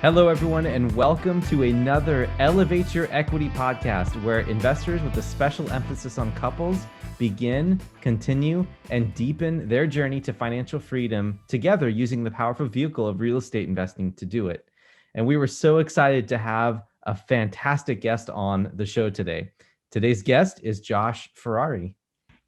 Hello, everyone, and welcome to another Elevate Your Equity podcast, where investors with a special emphasis on couples begin, continue, and deepen their journey to financial freedom together using the powerful vehicle of real estate investing to do it. And we were so excited to have a fantastic guest on the show today. Today's guest is Josh Ferrari.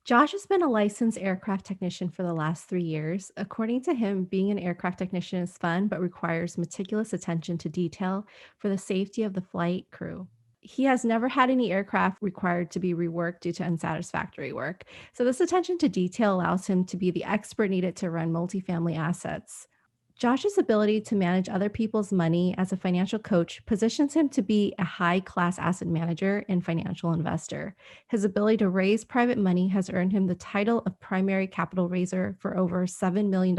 Josh has been a licensed aircraft technician for the last 3 years. According to him, being an aircraft technician is fun, but requires meticulous attention to detail for the safety of the flight crew. He has never had any aircraft required to be reworked due to unsatisfactory work. So, this attention to detail allows him to be the expert needed to run multifamily assets. Josh's ability to manage other people's money as a financial coach positions him to be a high-class asset manager and financial investor. His ability to raise private money has earned him the title of primary capital raiser for over $7 million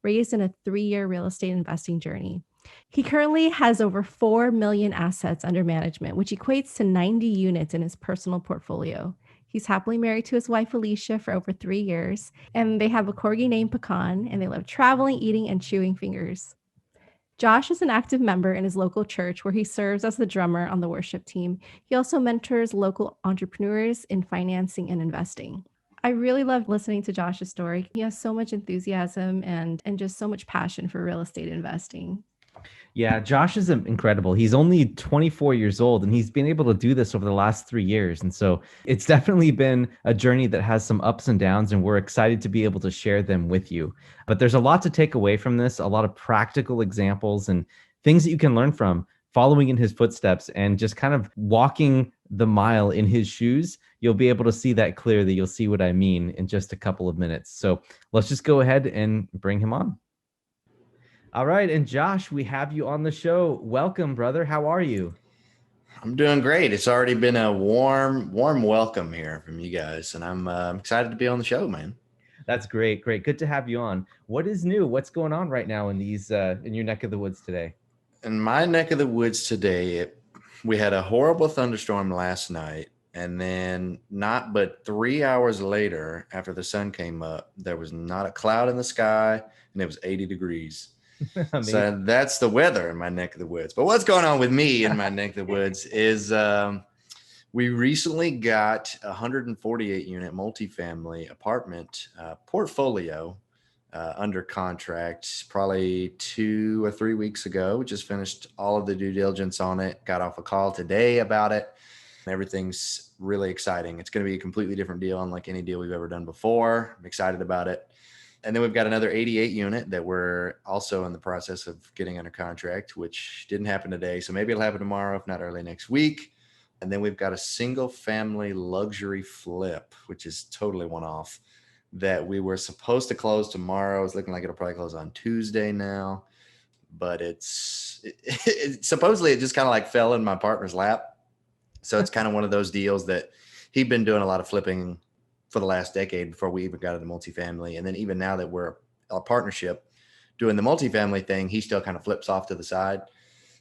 raised in a 3-year real estate investing journey. He currently has over 4 million assets under management, which equates to 90 units in his personal portfolio. He's happily married to his wife, Alicia, for over 3 years, and they have a corgi named Pecan, and they love traveling, eating, and chewing fingers. Josh is an active member in his local church where he serves as the drummer on the worship team. He also mentors local entrepreneurs in financing and investing. I really loved listening to Josh's story. He has so much enthusiasm and just so much passion for real estate investing. Yeah, Josh is incredible. He's only 24 years old and he's been able to do this over the last 3 years. And so it's definitely been a journey that has some ups and downs, and we're excited to be able to share them with you. But there's a lot to take away from this, a lot of practical examples and things that you can learn from following in his footsteps and just kind of walking the mile in his shoes. You'll be able to see that clearly. You'll see what I mean in just a couple of minutes. So let's just go ahead and bring him on. All right. And Josh, we have you on the show. Welcome, brother. How are you? I'm doing great. It's already been a warm welcome here from you guys, and I'm excited to be on the show, man. That's great. Great. Good to have you on. What is new? What's going on right now in in your neck of the woods today? In my neck of the woods today, we had a horrible thunderstorm last night, and then not but 3 hours later, after the sun came up, there was not a cloud in the sky, and it was 80 degrees. So that's the weather in my neck of the woods. But what's going on with me in my neck of the woods is we recently got a 148 unit multifamily apartment portfolio under contract probably 2 or 3 weeks ago. We just finished all of the due diligence on it, got off a call today about it. Everything's really exciting. It's going to be a completely different deal, unlike any deal we've ever done before. I'm excited about it. And then we've got another 88 unit that we're also in the process of getting under contract, which didn't happen today. So maybe it'll happen tomorrow, if not early next week. And then we've got a single family luxury flip, which is totally one-off, that we were supposed to close tomorrow. It's looking like it'll probably close on Tuesday now. But supposedly it just kind of like fell in my partner's lap. So it's kind of one of those deals that he'd been doing a lot of flipping for the last decade before we even got into multifamily. And then even now that we're a partnership doing the multifamily thing, he still kind of flips off to the side.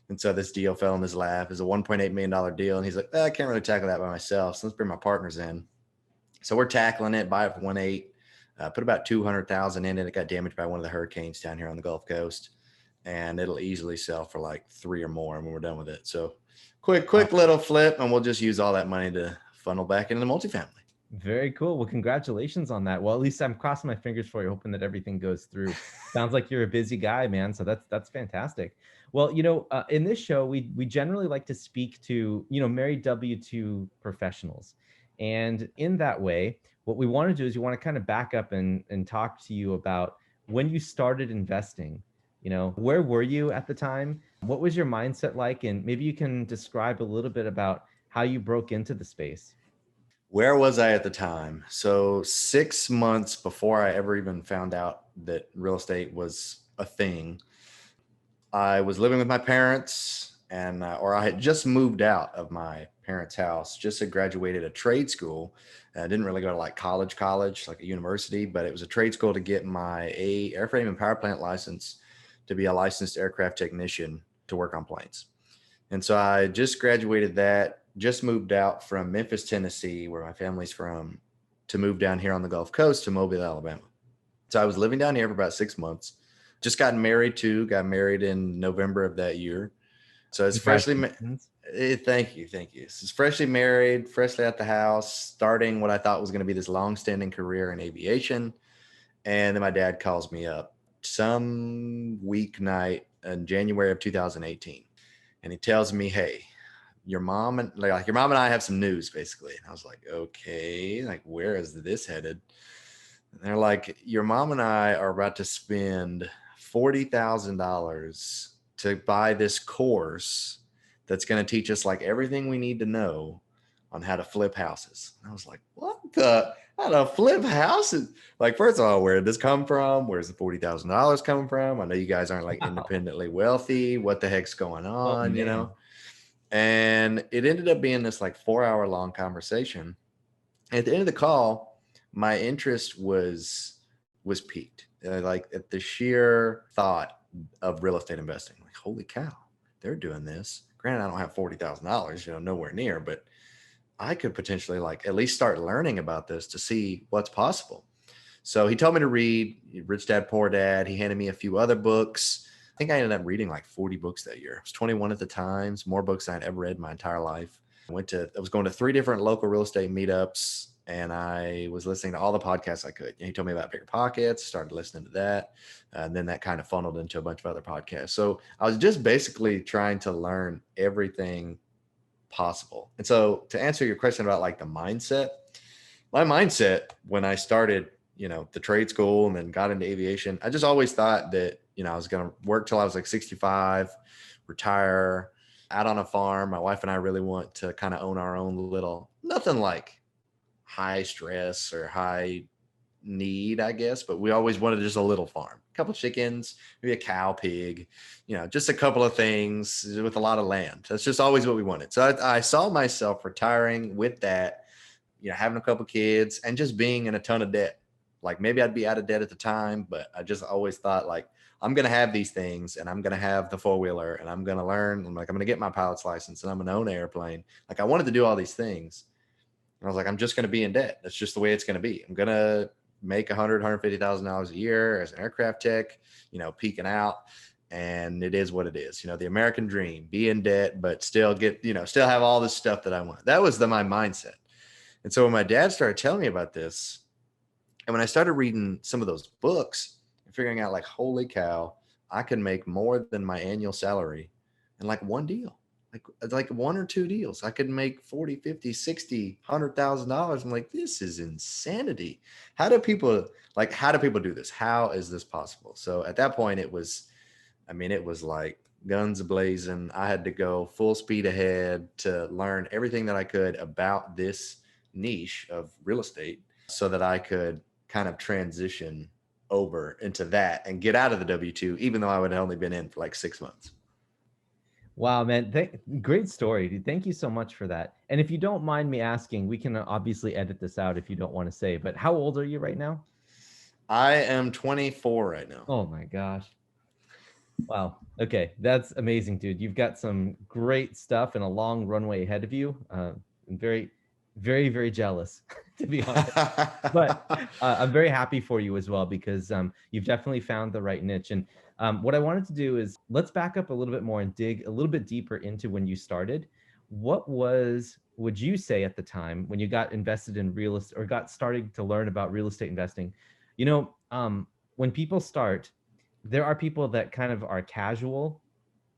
And so this deal fell in his lap. It's a $1.8 million deal. And he's like, I can't really tackle that by myself. So let's bring my partners in. So we're tackling it, buy it for 1.8, put about 200,000 in it. It got damaged by one of the hurricanes down here on the Gulf Coast. And it'll easily sell for like 3 or more when we're done with it. So quick little flip, and we'll just use all that money to funnel back into the multifamily. Very cool. Well, congratulations on that. Well, at least I'm crossing my fingers for you, hoping that everything goes through. Sounds like you're a busy guy, man. So that's fantastic. Well, in this show, we generally like to speak to, married W-2 professionals. And in that way, what we want to do is we want to kind of back up and talk to you about when you started investing. Where were you at the time? What was your mindset like? And maybe you can describe a little bit about how you broke into the space. Where was I at the time? So 6 months before I ever even found out that real estate was a thing, I was living with my parents, or I had just moved out of my parents' house, just had graduated a trade school. I didn't really go to like college, like a university, but it was a trade school to get my airframe and power plant license to be a licensed aircraft technician to work on planes. And so I just graduated that. Just moved out from Memphis, Tennessee, where my family's from, to move down here on the Gulf Coast to Mobile, Alabama. So I was living down here for about 6 months. Just got married too. Got married in November of that year. So it's Congratulations. thank you. Thank you. So it's freshly married, freshly at the house, starting what I thought was going to be this long-standing career in aviation. And then my dad calls me up some weeknight in January of 2018. And he tells me, hey, your mom and I have some news basically. And I was like, okay, like where is this headed? And they're like, your mom and I are about to spend $40,000 to buy this course that's going to teach us like everything we need to know on how to flip houses. And I was like, what the, how to flip houses? Like, first of all, where did this come from? Where's the $40,000 coming from? I know you guys aren't like Wow. independently wealthy. What the heck's going Oh on, you man. know? And it ended up being this like 4 hour long conversation. At the end of the call, my interest was piqued. Like at the sheer thought of real estate investing. Like, holy cow, they're doing this. Granted, I don't have $40,000, nowhere near, but I could potentially like at least start learning about this to see what's possible. So he told me to read Rich Dad Poor Dad. He handed me a few other books. I think I ended up reading like 40 books that year. I was 21 at the time. It's more books than I'd ever read in my entire life. I was going to 3 different local real estate meetups, and I was listening to all the podcasts I could. And he told me about Bigger Pockets, started listening to that. And then that kind of funneled into a bunch of other podcasts. So I was just basically trying to learn everything possible. And so to answer your question about like the mindset, my mindset when I started, the trade school and then got into aviation, I just always thought that, I was going to work till I was like 65, retire out on a farm. My wife and I really want to kind of own our own little, nothing like high stress or high need, I guess, but we always wanted just a little farm, a couple chickens, maybe a cow, pig, just a couple of things with a lot of land. That's just always what we wanted. So I saw myself retiring with that, having a couple kids and just being in a ton of debt. Like maybe I'd be out of debt at the time, but I just always thought like, I'm going to have these things and I'm going to have the 4-wheeler and I'm going to learn. I'm going to get my pilot's license and I'm going to own an airplane. Like I wanted to do all these things. And I was like, I'm just going to be in debt. That's just the way it's going to be. I'm going to make $150,000 a year as an aircraft tech, peaking out. And it is what it is. The American dream, be in debt, but still get, still have all this stuff that I want. That was my mindset. And so when my dad started telling me about this, and when I started reading some of those books and figuring out like, holy cow, I can make more than my annual salary in like one deal. Like 1 or 2 deals. I could make 40, 50, 60, $100,000. I'm like, this is insanity. How do people do this? How is this possible? So at that point it was like guns blazing. I had to go full speed ahead to learn everything that I could about this niche of real estate so that I could kind of transition over into that and get out of the W-2, even though I would have only been in for like 6 months. Wow, man. Great story, dude. Thank you so much for that. And if you don't mind me asking, we can obviously edit this out if you don't want to say, but how old are you right now? I am 24 right now. Oh my gosh. Wow. Okay. That's amazing, dude. You've got some great stuff and a long runway ahead of you. I'm very, very, very jealous, to be honest. But I'm very happy for you as well because you've definitely found the right niche. And what I wanted to do is let's back up a little bit more and dig a little bit deeper into when you started. Would you say at the time when you got invested in real estate or got started to learn about real estate investing, when people start, there are people that kind of are casual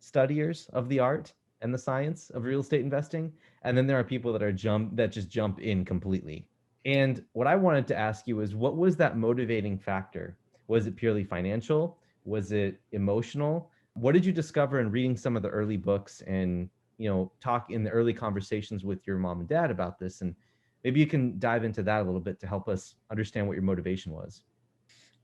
studiers of the art and the science of real estate investing. And then there are people that just jump in completely. And what I wanted to ask you is what was that motivating factor? Was it purely financial? Was it emotional? What did you discover in reading some of the early books and, talk in the early conversations with your mom and dad about this? And maybe you can dive into that a little bit to help us understand what your motivation was.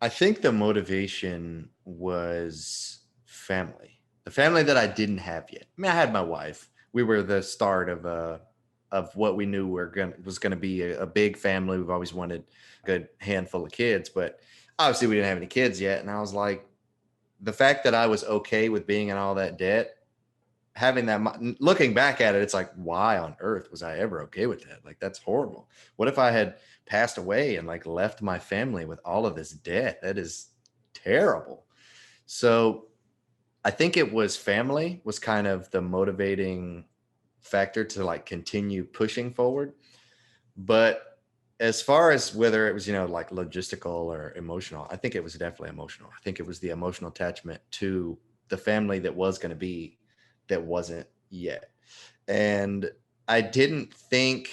I think the motivation was family, the family that I didn't have yet. I mean, I had my wife. We were the start of what we knew was going to be a big family. We've always wanted a good handful of kids, but obviously we didn't have any kids yet. And I was like, the fact that I was okay with being in all that debt, having that, looking back at it, it's like, why on earth was I ever okay with that? Like, that's horrible. What if I had passed away and like left my family with all of this debt? That is terrible. So I think it was family was kind of the motivating factor to like continue pushing forward. But as far as whether it was, like logistical or emotional, I think it was definitely emotional. I think it was the emotional attachment to the family that was going to be, that wasn't yet. And I didn't think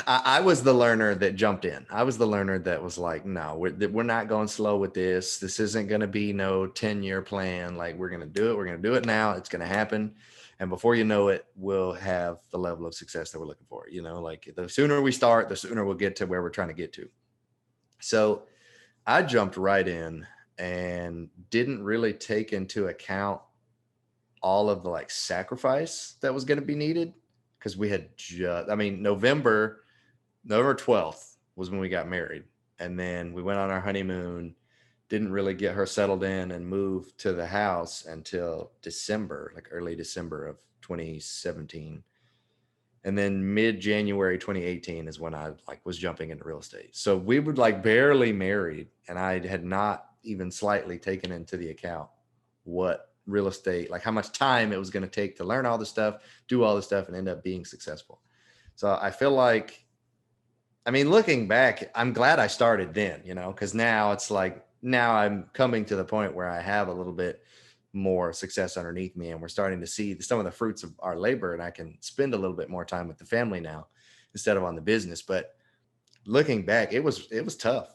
I was the learner that jumped in. I was the learner that was like, no, we're not going slow with this. This isn't going to be no 10-year plan. Like, we're going to do it. We're going to do it now. It's going to happen. And before you know it, we'll have the level of success that we're looking for. Like the sooner we start, the sooner we'll get to where we're trying to get to. So I jumped right in and didn't really take into account all of the like sacrifice that was going to be needed, because we had November 12th was when we got married. And then we went on our honeymoon, didn't really get her settled in and moved to the house until December, like early December of 2017. And then mid-January 2018 is when I like was jumping into real estate. So we were like barely married, and I had not even slightly taken into the account what real estate, like how much time it was going to take to learn all this stuff, do all this stuff, and end up being successful. So I feel like, looking back, I'm glad I started then, because now it's like, now I'm coming to the point where I have a little bit more success underneath me, and we're starting to see some of the fruits of our labor, and I can spend a little bit more time with the family now instead of on the business. But looking back, it was tough.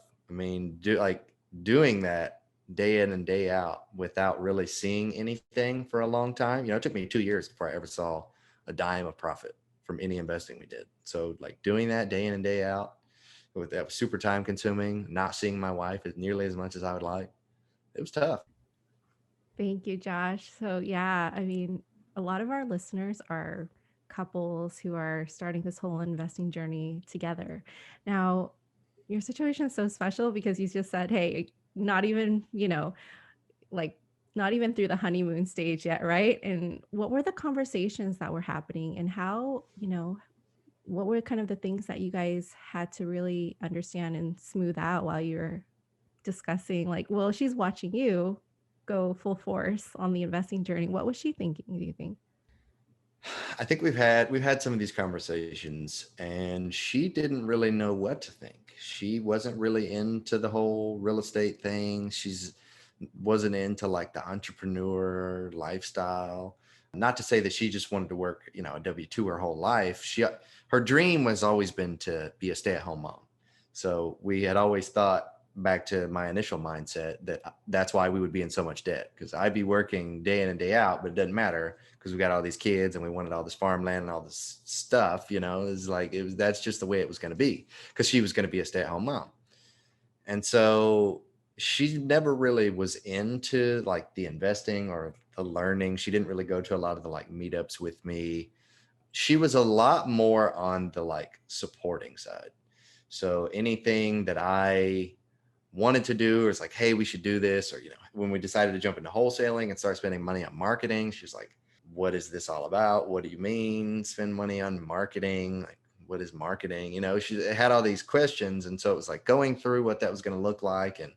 Doing that day in and day out without really seeing anything for a long time. It took me 2 years before I ever saw a dime of profit from any investing we did. So like doing that day in and day out, that was super time consuming, not seeing my wife as nearly as much as I would like. It was tough. Thank you, Josh. So, yeah, a lot of our listeners are couples who are starting this whole investing journey together. Now, your situation is so special because you just said, hey, not even, like not even through the honeymoon stage yet, right? And what were the conversations that were happening, and how, what were kind of the things that you guys had to really understand and smooth out while you were discussing, like, well, she's watching you go full force on the investing journey. What was she thinking, do you think? I think we've had some of these conversations, and she didn't really know what to think. She wasn't really into the whole real estate thing. She's wasn't into like the entrepreneur lifestyle. Not to say that she just wanted to work, a W-2 her whole life. Her dream was always been to be a stay-at-home mom. So we had always thought, back to my initial mindset, that's why we would be in so much debt, because I'd be working day in and day out, but it doesn't matter because we got all these kids and we wanted all this farmland and all this stuff. That's just the way it was going to be, because she was going to be a stay-at-home mom. And so she never really was into like the investing or the learning. She didn't really go to a lot of the like meetups with me. She was a lot more on the like supporting side. So anything that I wanted to do, or it's like, hey, we should do this, or when we decided to jump into wholesaling and start spending money on marketing, she's like, what is this all about? What do you mean spend money on marketing? Like, what is marketing? She had all these questions. And so it was like going through what that was going to look like, and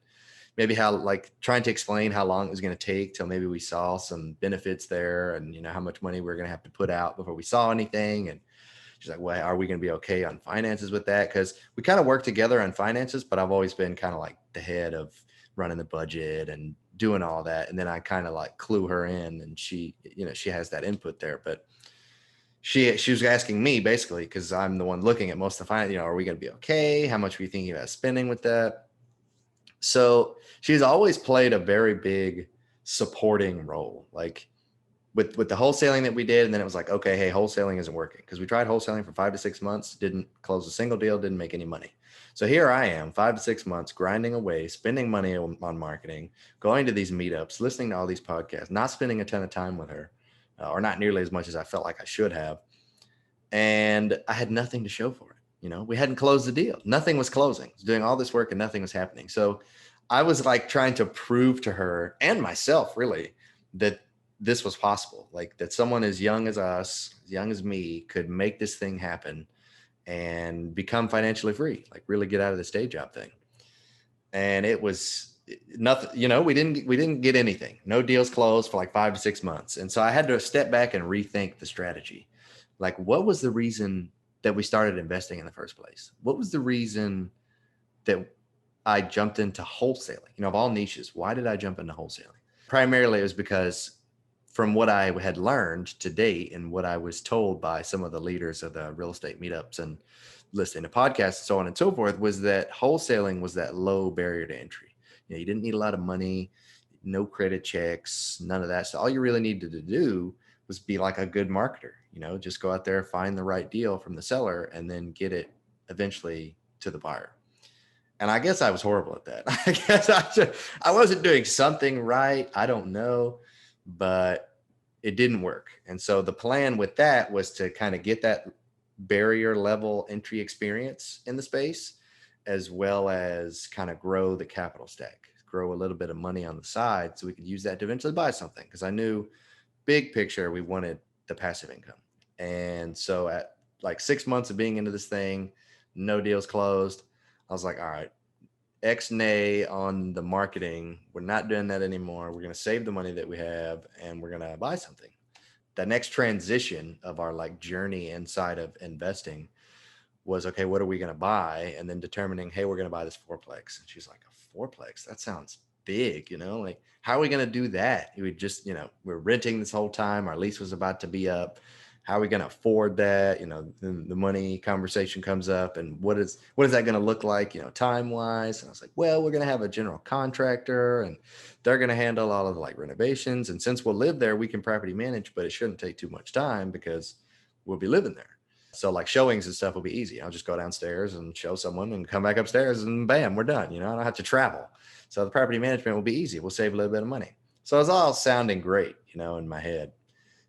maybe how, like, trying to explain how long it was going to take till maybe we saw some benefits there, and how much money we are going to have to put out before we saw anything. And she's like, well, are we going to be okay on finances with that? Because we kind of work together on finances, but I've always been kind of like the head of running the budget and doing all that. And then I kind of like clue her in, and she has that input there. But she was asking me basically, because I'm the one looking at most of the finance, are we going to be okay? How much are we thinking about spending with that? So she's always played a very big supporting role. Like, with the wholesaling that we did. And then it was like, okay, hey, wholesaling isn't working, because we tried wholesaling for 5 to 6 months, didn't close a single deal, didn't make any money. So here I am, 5 to 6 months, grinding away, spending money on marketing, going to these meetups, listening to all these podcasts, not spending a ton of time with her, or not nearly as much as I felt like I should have. And I had nothing to show for it. We hadn't closed the deal. Nothing was closing. I was doing all this work and nothing was happening. So I was like trying to prove to her and myself really that this was possible, like that someone as young as us, as young as me, could make this thing happen and become financially free, like really get out of this day job thing. And it was nothing, we didn't get anything. No deals closed for like 5 to 6 months. And so I had to step back and rethink the strategy. Like, what was the reason that we started investing in the first place? What was the reason that I jumped into wholesaling? Of all niches, why did I jump into wholesaling? Primarily, it was because from what I had learned to date and what I was told by some of the leaders of the real estate meetups and listening to podcasts and so on and so forth, was that wholesaling was that low barrier to entry. You didn't need a lot of money, no credit checks, none of that. So all you really needed to do was be like a good marketer, just go out there, find the right deal from the seller, and then get it eventually to the buyer. And I guess I was horrible at that. I guess I wasn't doing something right. I don't know, but it didn't work. And so the plan with that was to kind of get that barrier level entry experience in the space, as well as kind of grow the capital stack, grow a little bit of money on the side so we could use that to eventually buy something. Because I knew big picture, we wanted the passive income. And so at like 6 months of being into this thing, no deals closed, I was like, all right, X-nay on the marketing. We're not doing that anymore. We're going to save the money that we have and we're going to buy something. The next transition of our like journey inside of investing was, okay, what are we going to buy? And then determining, hey, we're going to buy this fourplex. And she's like, a fourplex? That sounds big, like, how are we going to do that? We just, we're renting this whole time. Our lease was about to be up. How are we going to afford that? The money conversation comes up, and what is that going to look like, time wise? And I was like, well, we're going to have a general contractor and they're going to handle all of the like renovations. And since we'll live there, we can property manage, but it shouldn't take too much time because we'll be living there. So like showings and stuff will be easy. I'll just go downstairs and show someone and come back upstairs and bam, we're done. I don't have to travel. So the property management will be easy. We'll save a little bit of money. So it's all sounding great, in my head.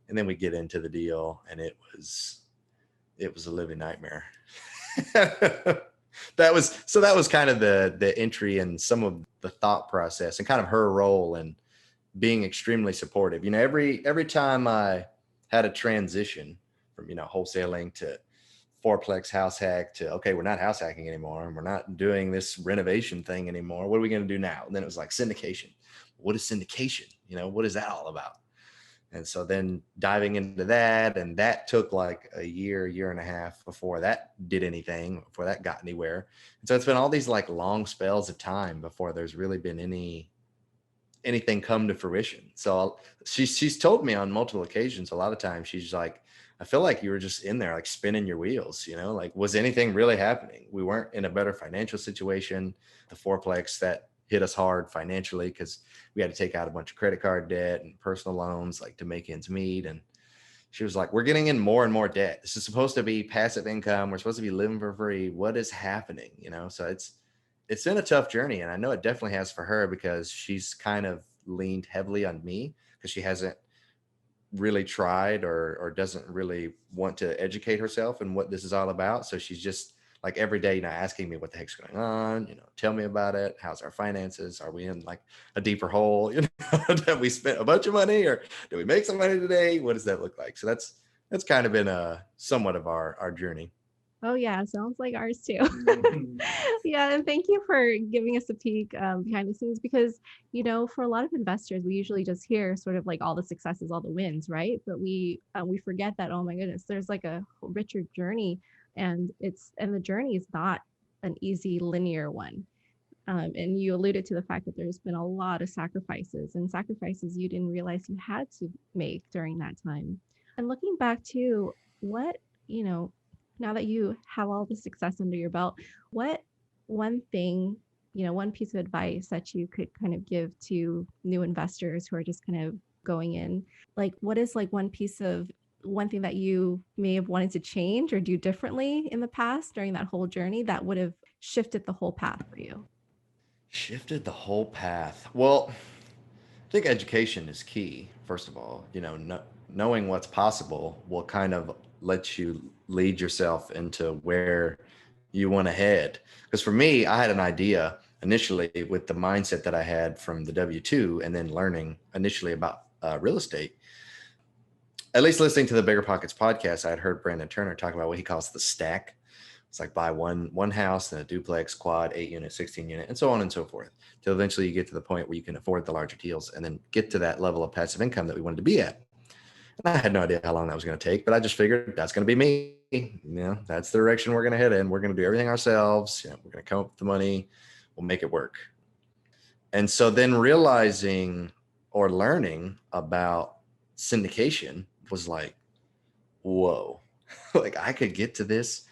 And then we get into the deal and it was a living nightmare. That was kind of the entry and some of the thought process and kind of her role in being extremely supportive. Every time I had a transition from, wholesaling to fourplex house hack to, okay, we're not house hacking anymore and we're not doing this renovation thing anymore. What are we going to do now? And then it was like syndication. What is syndication? What is that all about? And so then diving into that, and that took like a year and a half before that did anything, before that got anywhere. And so it's been all these like long spells of time before there's really been anything come to fruition. So she's told me on multiple occasions, a lot of times she's like, I feel like you were just in there, like spinning your wheels, like, was anything really happening? We weren't in a better financial situation. The fourplex, that hit us hard financially because we had to take out a bunch of credit card debt and personal loans, like to make ends meet. And she was like, we're getting in more and more debt. This is supposed to be passive income. We're supposed to be living for free. What is happening? So it's been a tough journey. And I know it definitely has for her because she's kind of leaned heavily on me because she hasn't really tried or doesn't really want to educate herself in what this is all about. So she's just like every day, asking me what the heck's going on, tell me about it. How's our finances? Are we in like a deeper hole? That we spent a bunch of money or did we make some money today? What does that look like? So that's kind of been somewhat of our journey. Oh yeah, sounds like ours too. Yeah, and thank you for giving us a peek behind the scenes because, for a lot of investors, we usually just hear sort of like all the successes, all the wins, right? But we forget that, oh my goodness, there's like a richer journey, and the journey is not an easy linear one. And you alluded to the fact that there's been a lot of sacrifices you didn't realize you had to make during that time. And looking back to what, now that you have all the success under your belt, what one thing, one piece of advice that you could kind of give to new investors who are just kind of going in, like what is like one thing that you may have wanted to change or do differently in the past during that whole journey that would have shifted the whole path for you? Shifted the whole path. Well, I think education is key. First of all, knowing what's possible will kind of let you lead yourself into where you want to head. Because for me, I had an idea initially with the mindset that I had from the W-2 and then learning initially about real estate. At least listening to the Bigger Pockets podcast, I had heard Brandon Turner talk about what he calls the stack. It's like buy one house and a duplex, quad, 8 unit, 16 unit, and so on and so forth. Till eventually you get to the point where you can afford the larger deals and then get to that level of passive income that we wanted to be at. And I had no idea how long that was going to take, but I just figured that's going to be me. That's the direction we're going to head in. We're going to do everything ourselves. We're going to come up with the money. We'll make it work. And so then realizing or learning about syndication was like, whoa, like I could get to this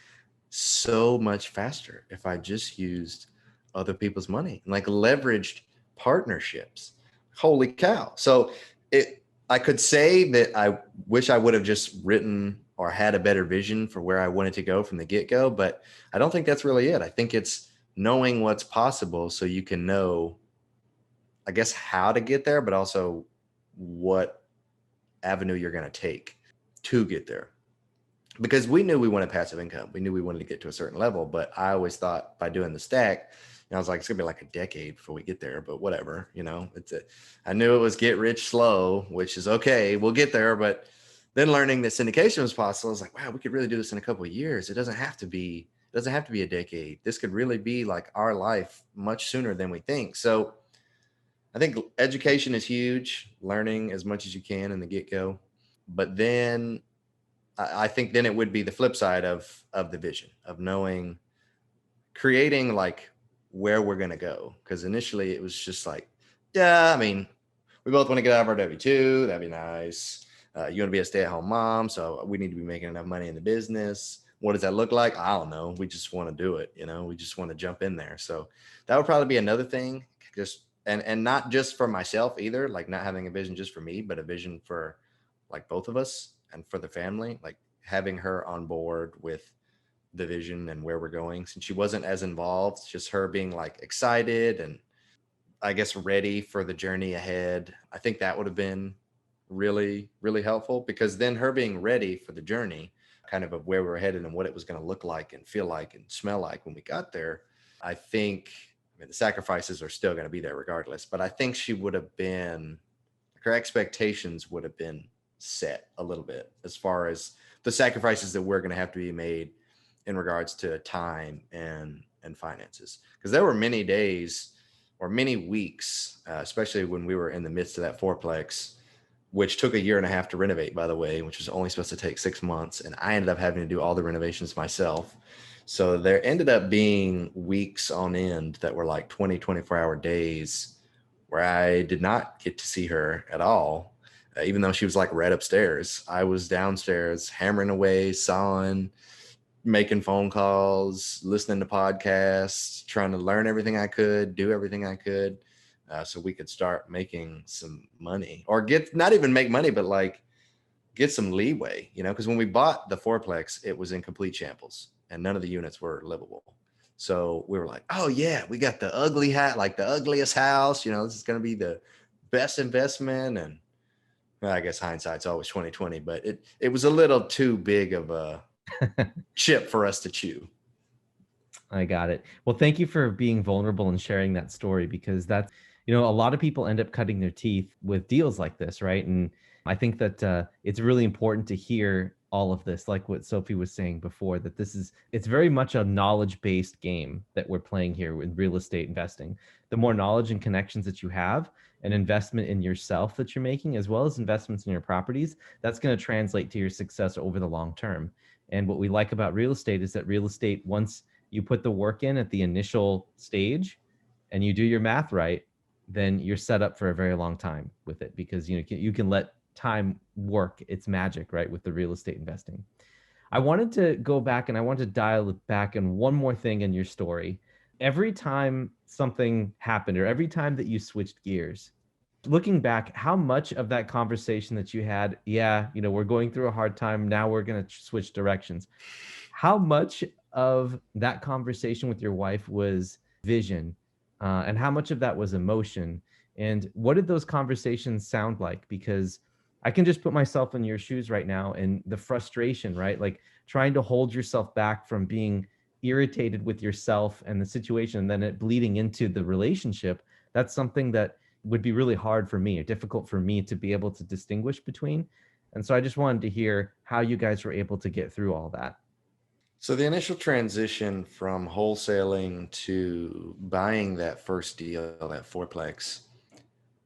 so much faster if I just used other people's money and like leveraged partnerships. Holy cow. So I could say that I wish I would have just written or had a better vision for where I wanted to go from the get-go, but I don't think that's really it. I think it's knowing what's possible so you can know, I guess, how to get there, but also what avenue you're going to take to get there. Because we knew we wanted passive income. We knew we wanted to get to a certain level, but I always thought by doing the stack, I was like, it's gonna be like a decade before we get there, but whatever, I knew it was get rich slow, which is okay. We'll get there. But then learning that syndication was possible, I was like, wow, we could really do this in a couple of years. It doesn't have to be a decade. This could really be like our life much sooner than we think. So I think education is huge, learning as much as you can in the get-go. But then I think then it would be the flip side of the vision of knowing, creating like where we're going to go. Because initially it was just like, yeah, I mean, we both want to get out of our W-2. That'd be nice. You want to be a stay-at-home mom. So we need to be making enough money in the business. What does that look like? I don't know. We just want to do it. We just want to jump in there. So that would probably be another thing. And not just for myself either, like not having a vision just for me, but a vision for like both of us and for the family, like having her on board with the vision and where we're going, since she wasn't as involved, just her being like excited and I guess ready for the journey ahead. I think that would have been really, really helpful, because then her being ready for the journey kind of where we're headed and what it was going to look like and feel like and smell like when we got there. I think, the sacrifices are still going to be there regardless, but I think she would have been, her expectations would have been set a little bit as far as the sacrifices that we're going to have to be made in regards to time and finances. Because there were many days or many weeks, especially when we were in the midst of that fourplex, which took 1.5 years to renovate, by the way, which was only supposed to take 6 months. And I ended up having to do all the renovations myself. So there ended up being weeks on end that were like 20, 24-hour days where I did not get to see her at all. Even though she was like right upstairs, I was downstairs hammering away, sawing, making phone calls, listening to podcasts, trying to learn everything I could, do everything I could, so we could start making some money, or not even make money, but like get some leeway, because when we bought the fourplex, it was in complete shambles and none of the units were livable. So we were like, oh yeah, we got the ugly hat, like the ugliest house, this is going to be the best investment. And well, I guess hindsight's always 2020, but it was a little too big of a chip for us to chew. I got it. Well, thank you for being vulnerable and sharing that story, because that's, a lot of people end up cutting their teeth with deals like this, right? And I think that it's really important to hear all of this, like what Sophie was saying before, that it's very much a knowledge-based game that we're playing here with real estate investing. The more knowledge and connections that you have, an investment in yourself that you're making, as well as investments in your properties, that's going to translate to your success over the long term. And what we like about real estate is that real estate, once you put the work in at the initial stage and you do your math right, then you're set up for a very long time with it, because you can let time work its magic, right, with the real estate investing. I wanted to go back and I want to dial it back in one more thing in your story. Every time something happened, or every time that you switched gears, looking back, how much of that conversation that you had, we're going through a hard time, now we're going to switch directions, how much of that conversation with your wife was vision, and how much of that was emotion? And what did those conversations sound like? Because I can just put myself in your shoes right now, and the frustration, right? Like trying to hold yourself back from being irritated with yourself and the situation, and then it bleeding into the relationship. That's something that would be really hard for me, or difficult for me to be able to distinguish between. And so I just wanted to hear how you guys were able to get through all that. So the initial transition from wholesaling to buying that first deal, that fourplex,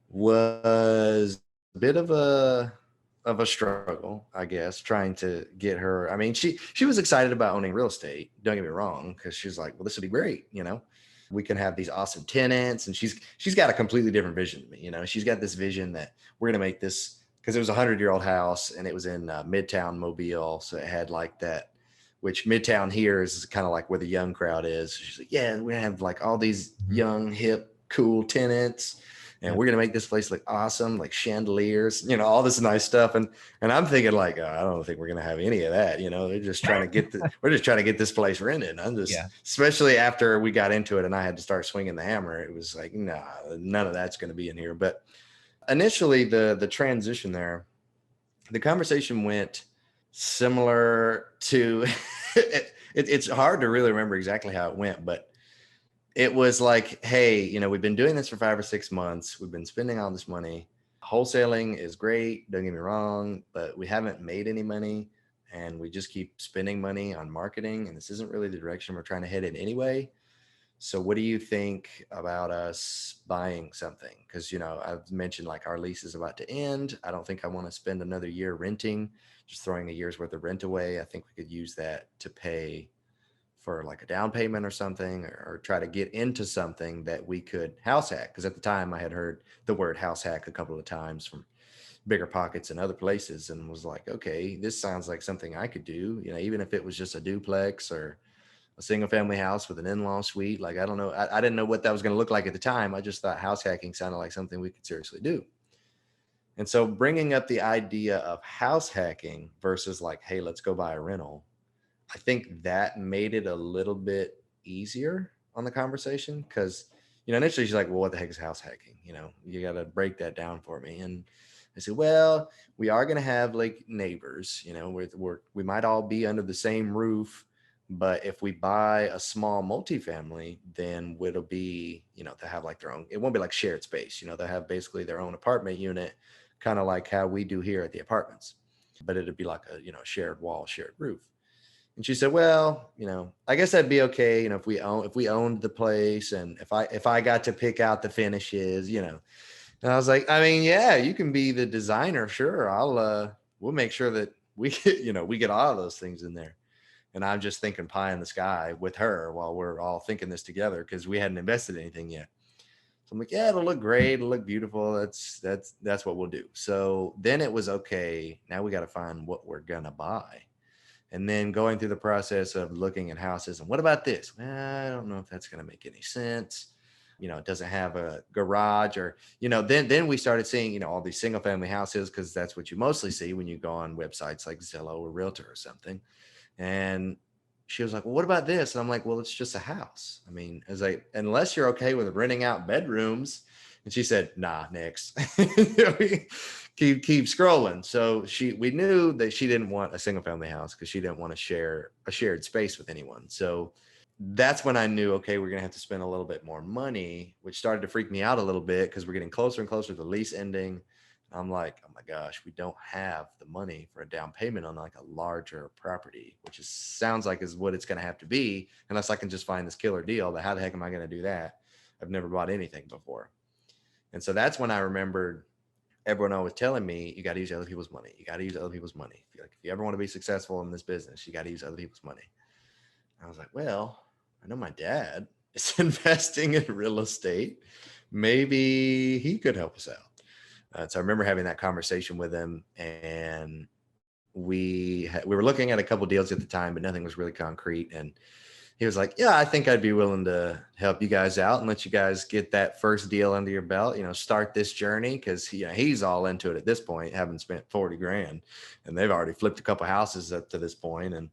was a bit of a struggle, I guess, trying to get her. I mean, she was excited about owning real estate. Don't get me wrong, because she's like, well, this would be great, we can have these awesome tenants, and she's got a completely different vision than me. She's got this vision that we're gonna make this, because it was a 100-year-old house and it was in Midtown Mobile, so it had like that. Which Midtown here is kind of like where the young crowd is. She's like, yeah, we're gonna have like all these young, hip, cool tenants, and Yep. we're gonna make this place look awesome, like chandeliers, all this nice stuff. And I'm thinking like, oh, I don't think we're gonna have any of that. They're just trying to we're just trying to get this place rented. I'm just, Yeah. especially after we got into it and I had to start swinging the hammer, it was like, nah, none of that's gonna be in here. But initially, the transition there, the conversation went similar to. It's hard to really remember exactly how it went, but it was like, hey, we've been doing this for 5 or 6 months. We've been spending all this money. Wholesaling is great. Don't get me wrong, but we haven't made any money, and we just keep spending money on marketing. And this isn't really the direction we're trying to head in anyway. So what do you think about us buying something? Because, I've mentioned like our lease is about to end. I don't think I want to spend another year renting, just throwing a year's worth of rent away. I think we could use that to pay for like a down payment or something, or try to get into something that we could house hack. Because at the time I had heard the word house hack a couple of times from Bigger Pockets and other places, and was like, okay, this sounds like something I could do, even if it was just a duplex or a single family house with an in-law suite. Like, I don't know. I didn't know what that was going to look like at the time. I just thought house hacking sounded like something we could seriously do. And so bringing up the idea of house hacking versus like, hey, let's go buy a rental, I think that made it a little bit easier on the conversation, because, initially she's like, well, what the heck is house hacking? You got to break that down for me. And I said, well, we are going to have like neighbors, we might all be under the same roof. But if we buy a small multifamily, then it'll be, to have like their own, it won't be like shared space, they'll have basically their own apartment unit, kind of like how we do here at the apartments. But it'd be like a, shared wall, shared roof. And she said, well, I guess that'd be okay. If we owned the place, and if I got to pick out the finishes. And I was like, I mean, yeah, you can be the designer. Sure. We'll make sure that we get, we get all of those things in there. And I'm just thinking pie in the sky with her while we're all thinking this together, because we hadn't invested anything yet. So I'm like, yeah, it'll look great. It'll look beautiful. That's what we'll do. So then it was okay. Now we got to find what we're going to buy. And then going through the process of looking at houses, and what about this? Well, I don't know if that's going to make any sense. It doesn't have a garage, or, then we started seeing, all these single family houses, because that's what you mostly see when you go on websites like Zillow or Realtor or something. And she was like, well, what about this? And I'm like, well, it's just a house. I mean, I was like, unless you're okay with renting out bedrooms. And she said, nah, next. keep scrolling. So we knew that she didn't want a single family house, because she didn't want to share a shared space with anyone. So that's when I knew, okay, we're going to have to spend a little bit more money, which started to freak me out a little bit, because we're getting closer and closer to the lease ending. I'm like, oh my gosh, we don't have the money for a down payment on like a larger property, which sounds like is what it's going to have to be, unless I can just find this killer deal. But how the heck am I going to do that? I've never bought anything before. And so that's when I remembered everyone always telling me, you got to use other people's money. You got to use other people's money. If you ever want to be successful in this business, you got to use other people's money. And I was like, well, I know my dad is investing in real estate. Maybe he could help us out. So I remember having that conversation with him, and we were looking at a couple deals at the time, but nothing was really concrete. And he was like, yeah, I think I'd be willing to help you guys out and let you guys get that first deal under your belt, start this journey. Cause he's all into it at this point, having spent 40 grand, and they've already flipped a couple houses up to this point. And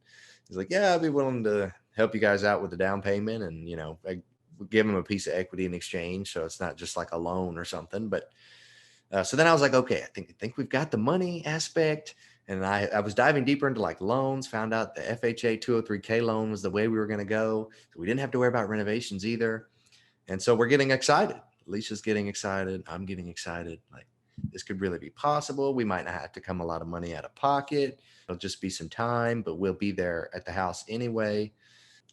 he's like, yeah, I'd be willing to help you guys out with the down payment, and, I give him a piece of equity in exchange. So it's not just like a loan or something, but so then I was like, okay, I think we've got the money aspect. And I was diving deeper into like loans, found out the FHA 203K loan was the way we were going to go. So we didn't have to worry about renovations either. And so we're getting excited. Alicia's getting excited. I'm getting excited. Like, this could really be possible. We might not have to come a lot of money out of pocket. It'll just be some time, but we'll be there at the house anyway.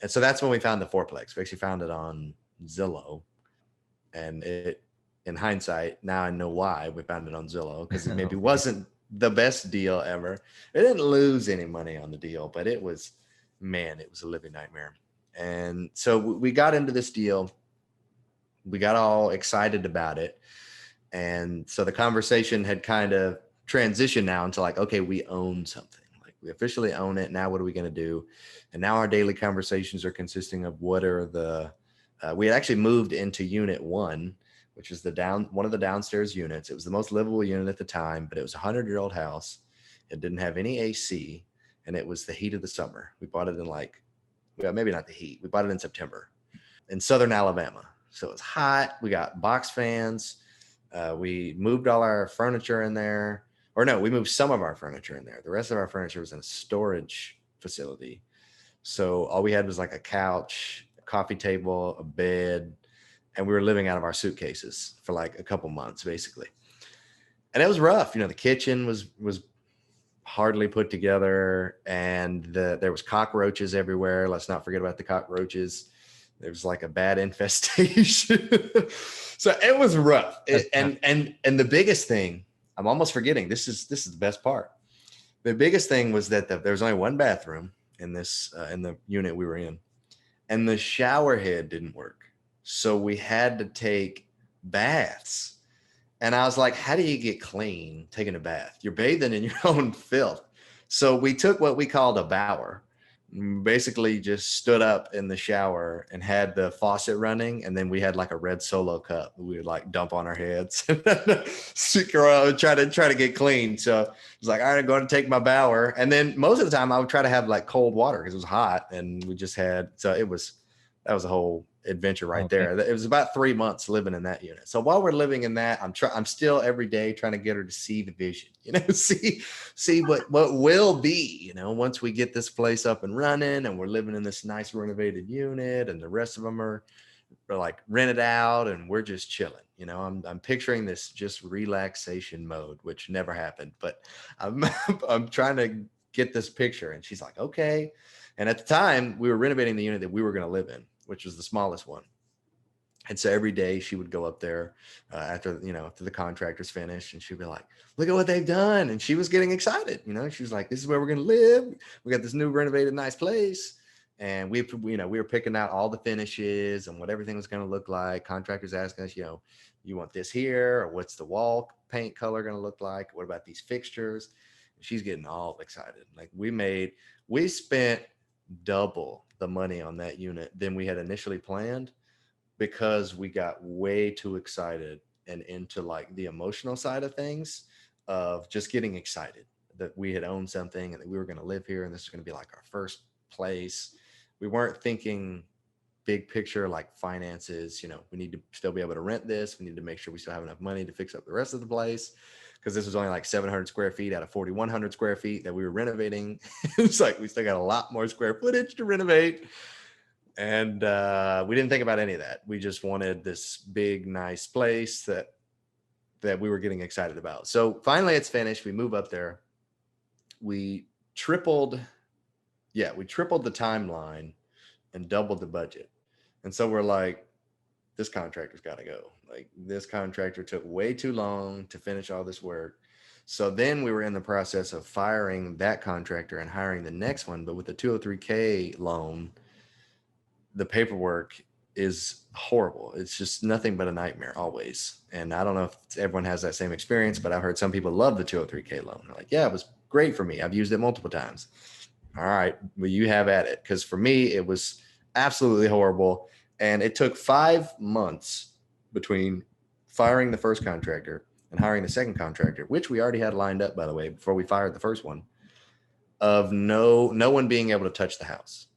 And so that's when we found the fourplex. We actually found it on Zillow. And it, in hindsight, now I know why we found it on Zillow, because it maybe Okay. wasn't the best deal ever. We didn't lose any money on the deal, but it was, man, it was a living nightmare. And so we got into this deal. We got all excited about it. And so the conversation had kind of transitioned now into like, okay, we own something. Like we officially own it. Now what are we going to do? And now our daily conversations are consisting of what are the, we had actually moved into unit 1, which is one of the downstairs units. It was the most livable unit at the time, but it was a 100-year-old house. It didn't have any AC, and it was the heat of the summer. We bought it in like, well, maybe not the heat. We bought it in September in Southern Alabama. So it was hot. We got box fans. We moved all our furniture in there, or no, we moved some of our furniture in there. The rest of our furniture was in a storage facility. So all we had was like a couch, a coffee table, a bed, and we were living out of our suitcases for like a couple months, basically. And it was rough. The kitchen was hardly put together, and there was cockroaches everywhere. Let's not forget about the cockroaches. There was like a bad infestation. So it was rough. And the biggest thing, I'm almost forgetting, this is the best part. The biggest thing was that there was only one bathroom in the unit we were in, and the shower head didn't work. So we had to take baths. And I was like, how do you get clean taking a bath? You're bathing in your own filth. So we took what we called a bower, basically just stood up in the shower and had the faucet running. And then we had like a red Solo cup we would like dump on our heads, stick around, try to get clean. So it was like, all right, I'm going to take my bower. And then most of the time I would try to have like cold water because it was hot, and we just had, so that was a whole adventure right there. It was about 3 months living in that unit. So while we're living in that, I'm still every day trying to get her to see the vision, see what will be, once we get this place up and running and we're living in this nice renovated unit, and the rest of them are like rented out and we're just chilling. I'm picturing this just relaxation mode, which never happened, but I'm I'm trying to get this picture. And she's like, okay. And at the time we were renovating the unit that we were going to live in, which was the smallest one. And so every day she would go up there after the contractors finished, and she'd be like, look at what they've done. And she was getting excited. She was like, this is where we're going to live. We got this new renovated, nice place. And we were picking out all the finishes and what everything was going to look like. Contractors asking us, you want this here, or what's the wall paint color going to look like? What about these fixtures? And she's getting all excited. Like we spent double the money on that unit than we had initially planned, because we got way too excited and into like the emotional side of things, of just getting excited that we had owned something and that we were going to live here and this is going to be like our first place. We weren't thinking big picture like finances. We need to still be able to rent this. We need to make sure we still have enough money to fix up the rest of the place, because this was only like 700 square feet out of 4,100 square feet that we were renovating. It's like we still got a lot more square footage to renovate. And we didn't think about any of that. We just wanted this big, nice place that we were getting excited about. So finally it's finished. We move up there. We tripled the timeline and doubled the budget. And so we're like, this contractor's got to go. Like, this contractor took way too long to finish all this work. So then we were in the process of firing that contractor and hiring the next one. But with the 203K loan, the paperwork is horrible. It's just nothing but a nightmare always. And I don't know if everyone has that same experience, but I've heard some people love the 203K loan. They're like, yeah, it was great for me. I've used it multiple times. All right, well, you have at it. Because for me, it was absolutely horrible. And it took 5 months between firing the first contractor and hiring the second contractor, which we already had lined up, by the way, before we fired the first one, of no one being able to touch the house.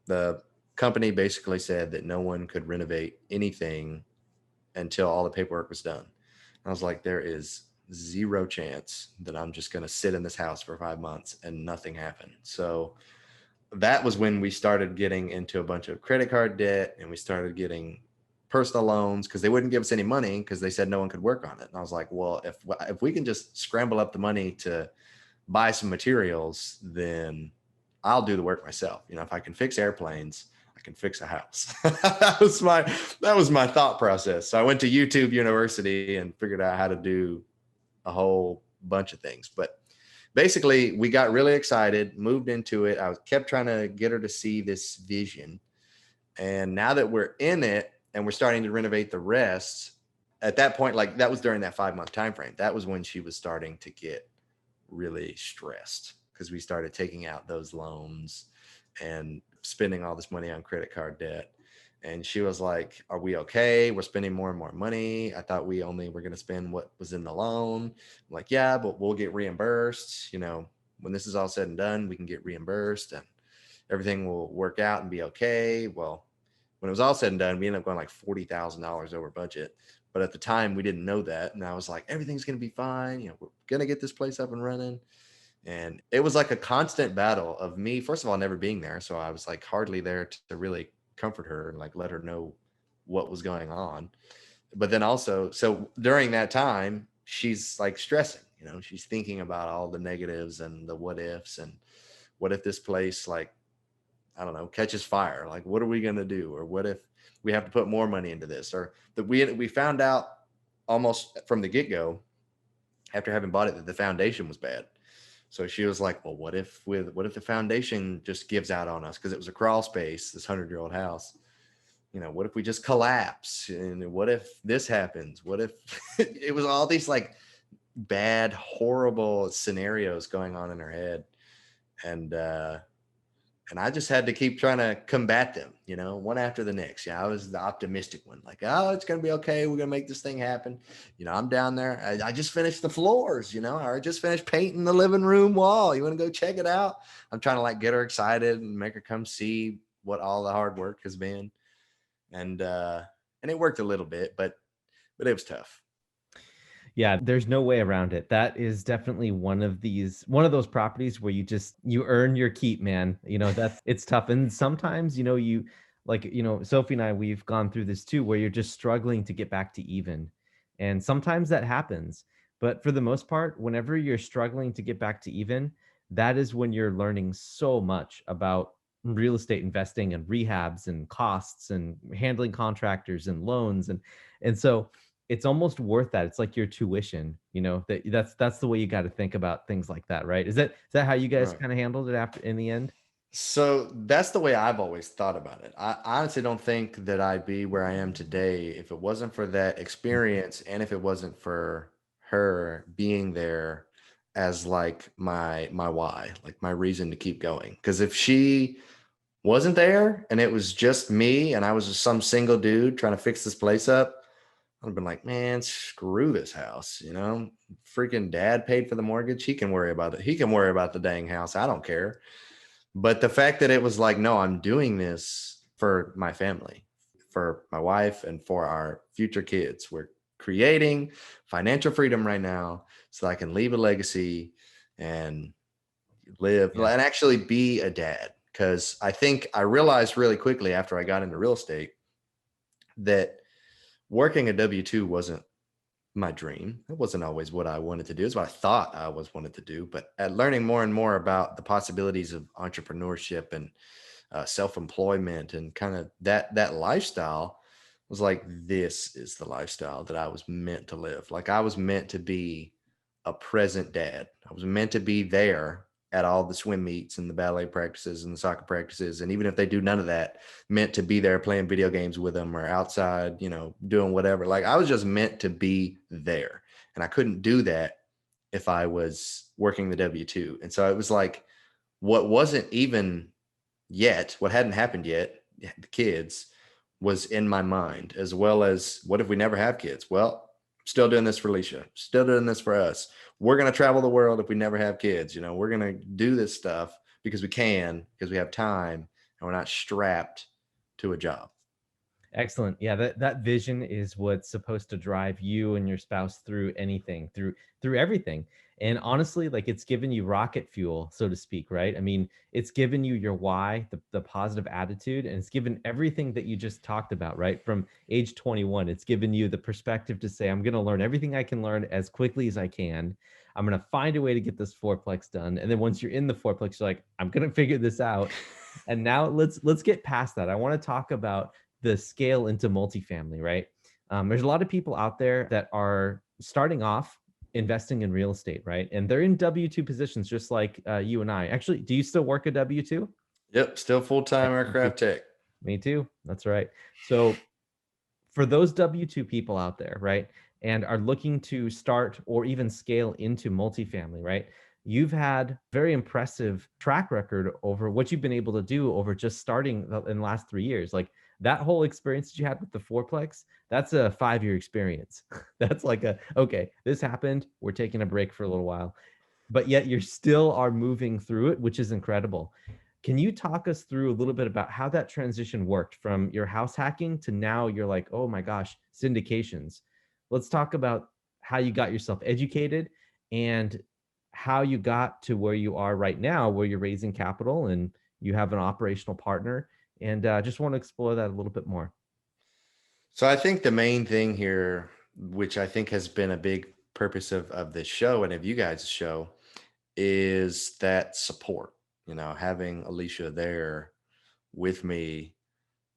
The company basically said that no one could renovate anything until all the paperwork was done. I was like, there is zero chance that I'm just going to sit in this house for 5 months and nothing happened. So that was when we started getting into a bunch of credit card debt, and we started getting personal loans because they wouldn't give us any money because they said no one could work on it. And I was like, well, if we can just scramble up the money to buy some materials, then I'll do the work myself. You know, if I can fix airplanes, I can fix a house. that was my thought process. So I went to YouTube University and figured out how to do a whole bunch of things. But basically, we got really excited, moved into it. I kept trying to get her to see this vision. And now that we're in it and we're starting to renovate the rest, at that point, like that was during that 5-month time frame. That was when she was starting to get really stressed because we started taking out those loans and spending all this money on credit card debt. And she was like, are we okay? We're spending more and more money. I thought we only were going to spend what was in the loan. I'm like, yeah, but we'll get reimbursed. You know, when this is all said and done, we can get reimbursed and everything will work out and be okay. Well, when it was all said and done, we ended up going like $40,000 over budget. But at the time, we didn't know that. And I was like, everything's going to be fine. You know, we're going to get this place up and running. And it was like a constant battle of me, first of all, never being there. So I was like hardly there to really comfort her and like let her know what was going on. But then also, so during that time, she's like stressing, you know, she's thinking about all the negatives and the what ifs and what if this place, like, I don't know, catches fire? Like, what are we going to do? Or what if we have to put more money into this? Or that we found out almost from the get-go after having bought it that the foundation was bad. So she was like, well, what if the foundation just gives out on us? Because it was a crawl space, this 100-year-old house. You know, what if we just collapse? And what if this happens? What if it was all these like bad, horrible scenarios going on in her head? And I just had to keep trying to combat them, you know, one after the next. Yeah, I was the optimistic one, like, oh, it's going to be okay. We're going to make this thing happen. You know, I'm down there. I just finished the floors, you know, I just finished painting the living room wall. You want to go check it out? I'm trying to like get her excited and make her come see what all the hard work has been. And it worked a little bit, but it was tough. Yeah, there's no way around it. That is definitely one of those properties where you earn your keep, man. You know, it's tough. And sometimes, you know, Sophie and I, we've gone through this too, where you're just struggling to get back to even. And sometimes that happens. But for the most part, whenever you're struggling to get back to even, that is when you're learning so much about real estate investing and rehabs and costs and handling contractors and loans. And so it's almost worth that. It's like your tuition, you know, that's the way you got to think about things like that, right? Is that how you guys Right. kind of handled it after in the end? So that's the way I've always thought about it. I honestly don't think that I'd be where I am today if it wasn't for that experience and if it wasn't for her being there as like my why, like my reason to keep going. Because if she wasn't there and it was just me and I was just some single dude trying to fix this place up, I'd have been like, man, screw this house. You know, freaking dad paid for the mortgage. He can worry about it. He can worry about the dang house. I don't care. But the fact that it was like, no, I'm doing this for my family, for my wife, and for our future kids. We're creating financial freedom right now so I can leave a legacy and live Yeah. and actually be a dad. Because I think I realized really quickly after I got into real estate that working a W-2 wasn't my dream. It wasn't always what I wanted to do. It's what I thought I always wanted to do. But at learning more and more about the possibilities of entrepreneurship and self-employment and kind of that lifestyle was like, this is the lifestyle that I was meant to live. Like I was meant to be a present dad. I was meant to be there at all the swim meets and the ballet practices and the soccer practices. And even if they do none of that, meant to be there playing video games with them or outside, you know, doing whatever. Like I was just meant to be there. And I couldn't do that if I was working the W-2. And so it was like, what wasn't even yet, what hadn't happened yet, the kids, was in my mind, as well as what if we never have kids? Well, still doing this for Alicia, still doing this for us. We're going to travel the world if we never have kids. You know, we're going to do this stuff because we can, because we have time and we're not strapped to a job. Excellent. Yeah, that vision is what's supposed to drive you and your spouse through anything, through everything. And honestly, like it's given you rocket fuel, so to speak, right? I mean, it's given you your why, the positive attitude, and it's given everything that you just talked about, right? From age 21, it's given you the perspective to say, I'm going to learn everything I can learn as quickly as I can. I'm going to find a way to get this fourplex done. And then once you're in the fourplex, you're like, I'm going to figure this out. And now let's get past that. I want to talk about the scale into multifamily, right? There's a lot of people out there that are starting off investing in real estate, right? And they're in W-2 positions just like you and I. Actually, do you still work a W-2? Yep, still full-time aircraft tech. Me too. That's right. So for those W-2 people out there, right, and are looking to start or even scale into multifamily, right? You've had very impressive track record over what you've been able to do over just starting in the last 3 years. Like that whole experience that you had with the fourplex, that's a 5-year experience. That's like okay, this happened. We're taking a break for a little while, but yet you still are moving through it, which is incredible. Can you talk us through a little bit about how that transition worked from your house hacking to now you're like, oh my gosh, syndications? Let's talk about how you got yourself educated and how you got to where you are right now, where you're raising capital and you have an operational partner. And just want to explore that a little bit more. So I think the main thing here, which I think has been a big purpose of this show and of you guys' show, is that support. Having Alicia there with me,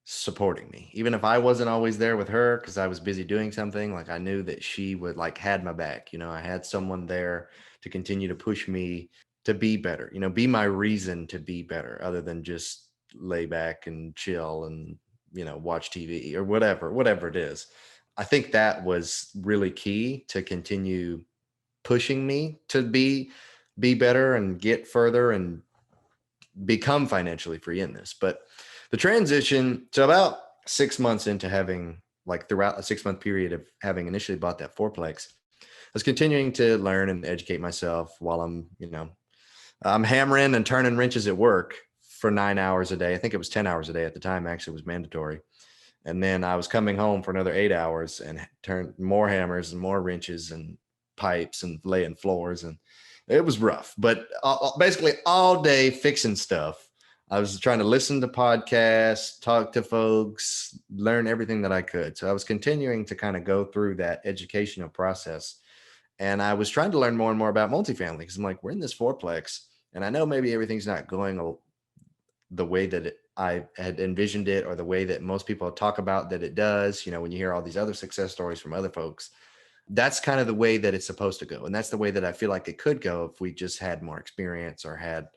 supporting me, even if I wasn't always there with her because I was busy doing something. Like I knew that she would like had my back. I had someone there to continue to push me to be better. Be my reason to be better, other than just lay back and chill and watch TV or whatever it is. I think that was really key to continue pushing me to be better and get further and become financially free in this. But the transition, so about 6 months into having, like throughout a 6-month period of having initially bought that fourplex, I was continuing to learn and educate myself while I'm hammering and turning wrenches at work for 9 hours a day. I think it was 10 hours a day at the time. Actually, it was mandatory. And then I was coming home for another 8 hours and turn more hammers and more wrenches and pipes and laying floors. And it was rough, but basically all day fixing stuff. I was trying to listen to podcasts, talk to folks, learn everything that I could. So I was continuing to kind of go through that educational process. And I was trying to learn more and more about multifamily because I'm like, we're in this fourplex. And I know maybe everything's not going the way that I had envisioned it, or the way that most people talk about that it does. When you hear all these other success stories from other folks, that's kind of the way that it's supposed to go. And that's the way that I feel like it could go if we just had more experience or had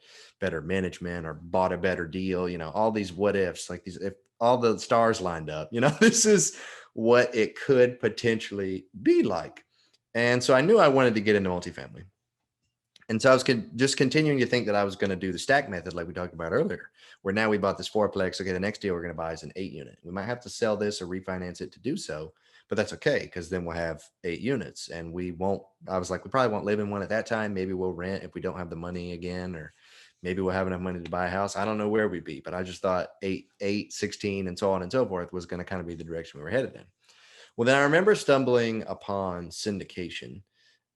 better management or bought a better deal. All these what ifs, like these, if all the stars lined up, this is what it could potentially be like. And so I knew I wanted to get into multifamily. And so I was just continuing to think that I was going to do the stack method like we talked about earlier, where now we bought this fourplex. Okay, the next deal we're going to buy is an 8-unit. We might have to sell this or refinance it to do so, but that's okay because then we'll have 8 units and I was like, we probably won't live in one at that time. Maybe we'll rent if we don't have the money again, or maybe we'll have enough money to buy a house. I don't know where we'd be, but I just thought 8, 16, and so on and so forth was going to kind of be the direction we were headed in. Well, then I remember stumbling upon syndication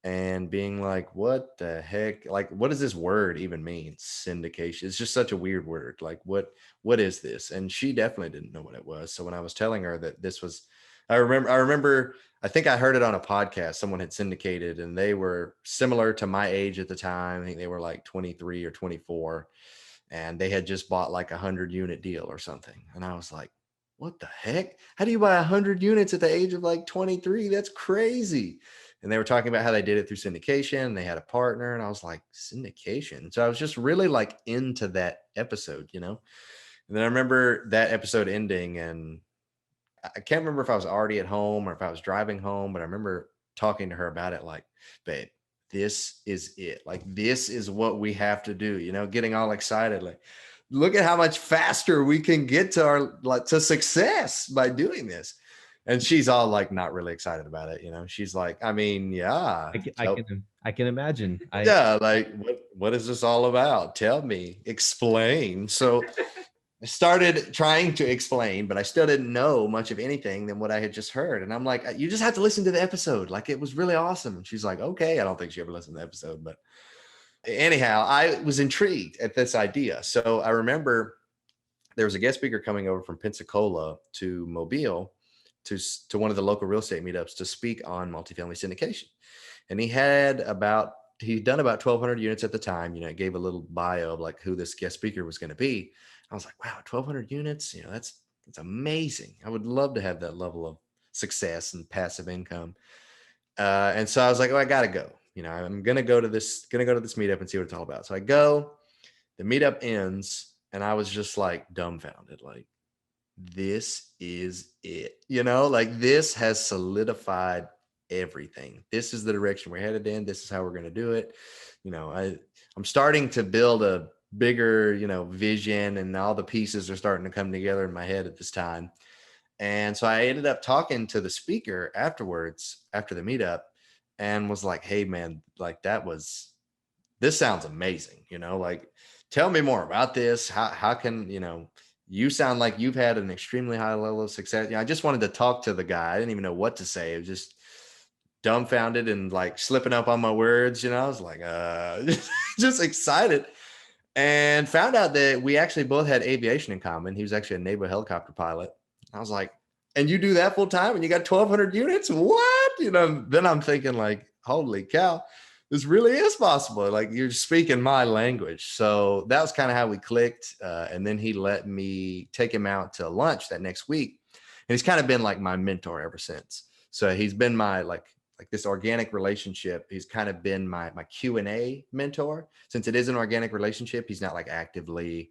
and being like, what the heck? Like, what does this word even mean? Syndication. It's just such a weird word. Like, what is this? And she definitely didn't know what it was. So when I was telling her that this was, I remember, I think I heard it on a podcast. Someone had syndicated and they were similar to my age at the time. I think they were like 23 or 24 and they had just bought like 100-unit deal or something. And I was like, what the heck? How do you buy 100 units at the age of like 23? That's crazy. And they were talking about how they did it through syndication. And they had a partner, and I was like, syndication. So I was just really like into that episode, And then I remember that episode ending, and I can't remember if I was already at home or if I was driving home, but I remember talking to her about it, like, babe, this is it. Like, this is what we have to do, getting all excited. Like, look at how much faster we can get to success by doing this. And she's all like, not really excited about it. She's like, I mean, yeah, I can imagine. yeah. Like, what is this all about? Tell me, explain. So I started trying to explain, but I still didn't know much of anything than what I had just heard. And I'm like, you just have to listen to the episode. Like, it was really awesome. And she's like, okay. I don't think she ever listened to the episode, but anyhow, I was intrigued at this idea. So I remember there was a guest speaker coming over from Pensacola to Mobile to one of the local real estate meetups to speak on multifamily syndication. And he'd done about 1,200 units at the time. It gave a little bio of like who this guest speaker was going to be. I was like, wow, 1,200 units, that's amazing. I would love to have that level of success and passive income. And so I was like, oh, I gotta go. I'm gonna go to this meetup and see what it's all about. So I go, the meetup ends, and I was just like dumbfounded, like, this is it. Like, this has solidified everything. This is the direction we're headed in. This is how we're gonna do it. I'm starting to build a bigger, vision, and all the pieces are starting to come together in my head at this time. And so I ended up talking to the speaker afterwards, after the meetup, and was like, hey man, like, this sounds amazing. Like, tell me more about this. How can, you sound like you've had an extremely high level of success. I just wanted to talk to the guy. I didn't even know what to say. It was just dumbfounded and like slipping up on my words. I was like, just excited. And found out that we actually both had aviation in common. He was actually a naval helicopter pilot. I was like, and you do that full time and you got 1,200 units? What? Then I'm thinking like, holy cow, this really is possible. Like, you're speaking my language. So that was kind of how we clicked. And then he let me take him out to lunch that next week. And he's kind of been like my mentor ever since. So he's been my like this organic relationship. He's kind of been my Q&A mentor. Since it is an organic relationship, he's not like actively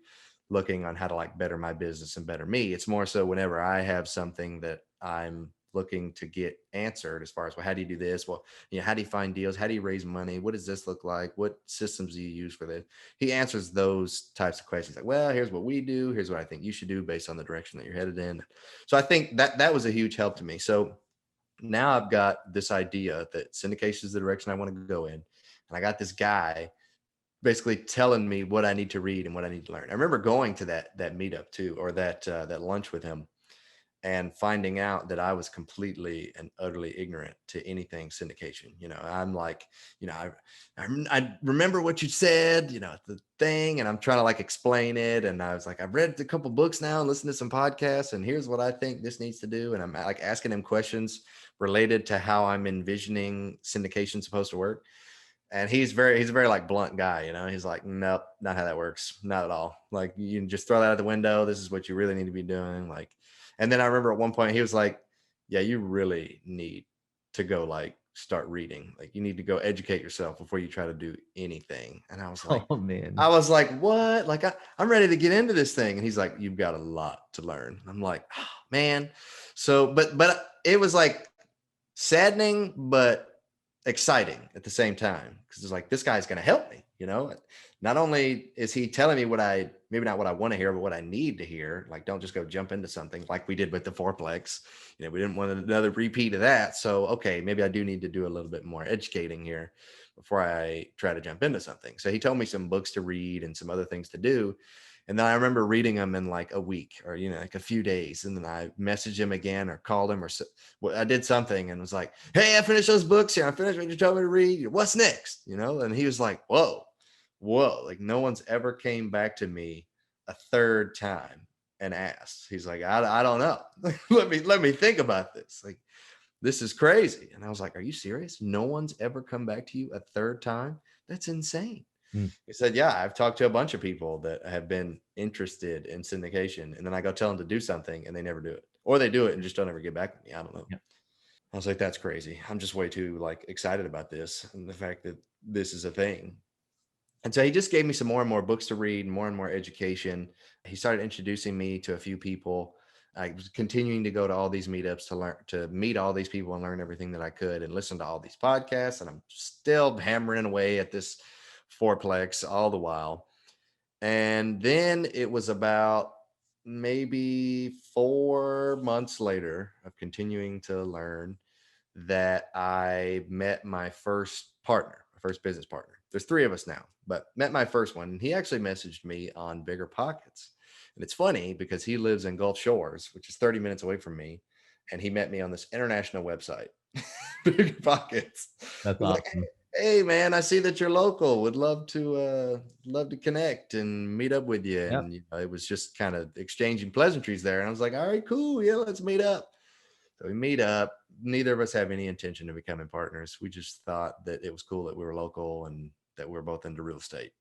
looking on how to like better my business and better me. It's more so whenever I have something that I'm looking to get answered, as far as, well, how do you do this? Well, how do you find deals? How do you raise money? What does this look like? What systems do you use for this? He answers those types of questions like, well, here's what we do. Here's what I think you should do based on the direction that you're headed in. So I think that was a huge help to me. So now I've got this idea that syndication is the direction I want to go in. And I got this guy basically telling me what I need to read and what I need to learn. I remember going to that meetup too, or that lunch with him, and finding out that I was completely and utterly ignorant to anything syndication. I'm like, I remember what you said, the thing, and I'm trying to like explain it. And I was like, I've read a couple books now and listened to some podcasts, and here's what I think this needs to do. And I'm like asking him questions related to how I'm envisioning syndication supposed to work. And he's a very like blunt guy. He's like, nope, not how that works. Not at all. Like, you can just throw that out the window. This is what you really need to be doing. Like, and then I remember at one point he was like, yeah, you really need to go like start reading. Like, you need to go educate yourself before you try to do anything. And I was like, Oh man. what? Like, I'm ready to get into this thing. And he's like, you've got a lot to learn. I'm like, oh, man. So, but it was like saddening, but exciting at the same time, because it's like, this guy's going to help me. Not only is he telling me maybe not what I want to hear, but what I need to hear. Like, don't just go jump into something like we did with the fourplex. We didn't want another repeat of that. So, okay, maybe I do need to do a little bit more educating here before I try to jump into something. So he told me some books to read and some other things to do. And then I remember reading them in like a week or, like a few days. And then I messaged him again or called him, or I did something and was like, hey, I finished those books here. I finished what you told me to read. What's next? And he was like, whoa, like, no one's ever came back to me a third time and asked. He's like, I don't know. let me think about this. Like, this is crazy. And I was like, are you serious? No one's ever come back to you a third time? That's insane. He said, yeah, I've talked to a bunch of people that have been interested in syndication, and then I go tell them to do something and they never do it, or they do it and just don't ever get back with me. I don't know. Yeah. I was like, that's crazy. I'm just way too like excited about this and the fact that this is a thing. And so he just gave me some more and more books to read, more and more education. He started introducing me to a few people. I was continuing to go to all these meetups to meet all these people and learn everything that I could and listen to all these podcasts. And I'm still hammering away at this fourplex all the while. And then it was about maybe 4 months later of continuing to learn that I met my first partner, my first business partner. There's 3 of us now, but met my first one. And he actually messaged me on Bigger Pockets. And it's funny because he lives in Gulf Shores, which is 30 minutes away from me. And he met me on this international website, Big Pockets. That's I was like, awesome. hey man, I see that you're local. Would love to connect and meet up with you. Yep. And it was just kind of exchanging pleasantries there. And I was like, all right, cool. Yeah, let's meet up. So we meet up. Neither of us have any intention of becoming partners. We just thought that it was cool that we were local and that we we're both into real estate.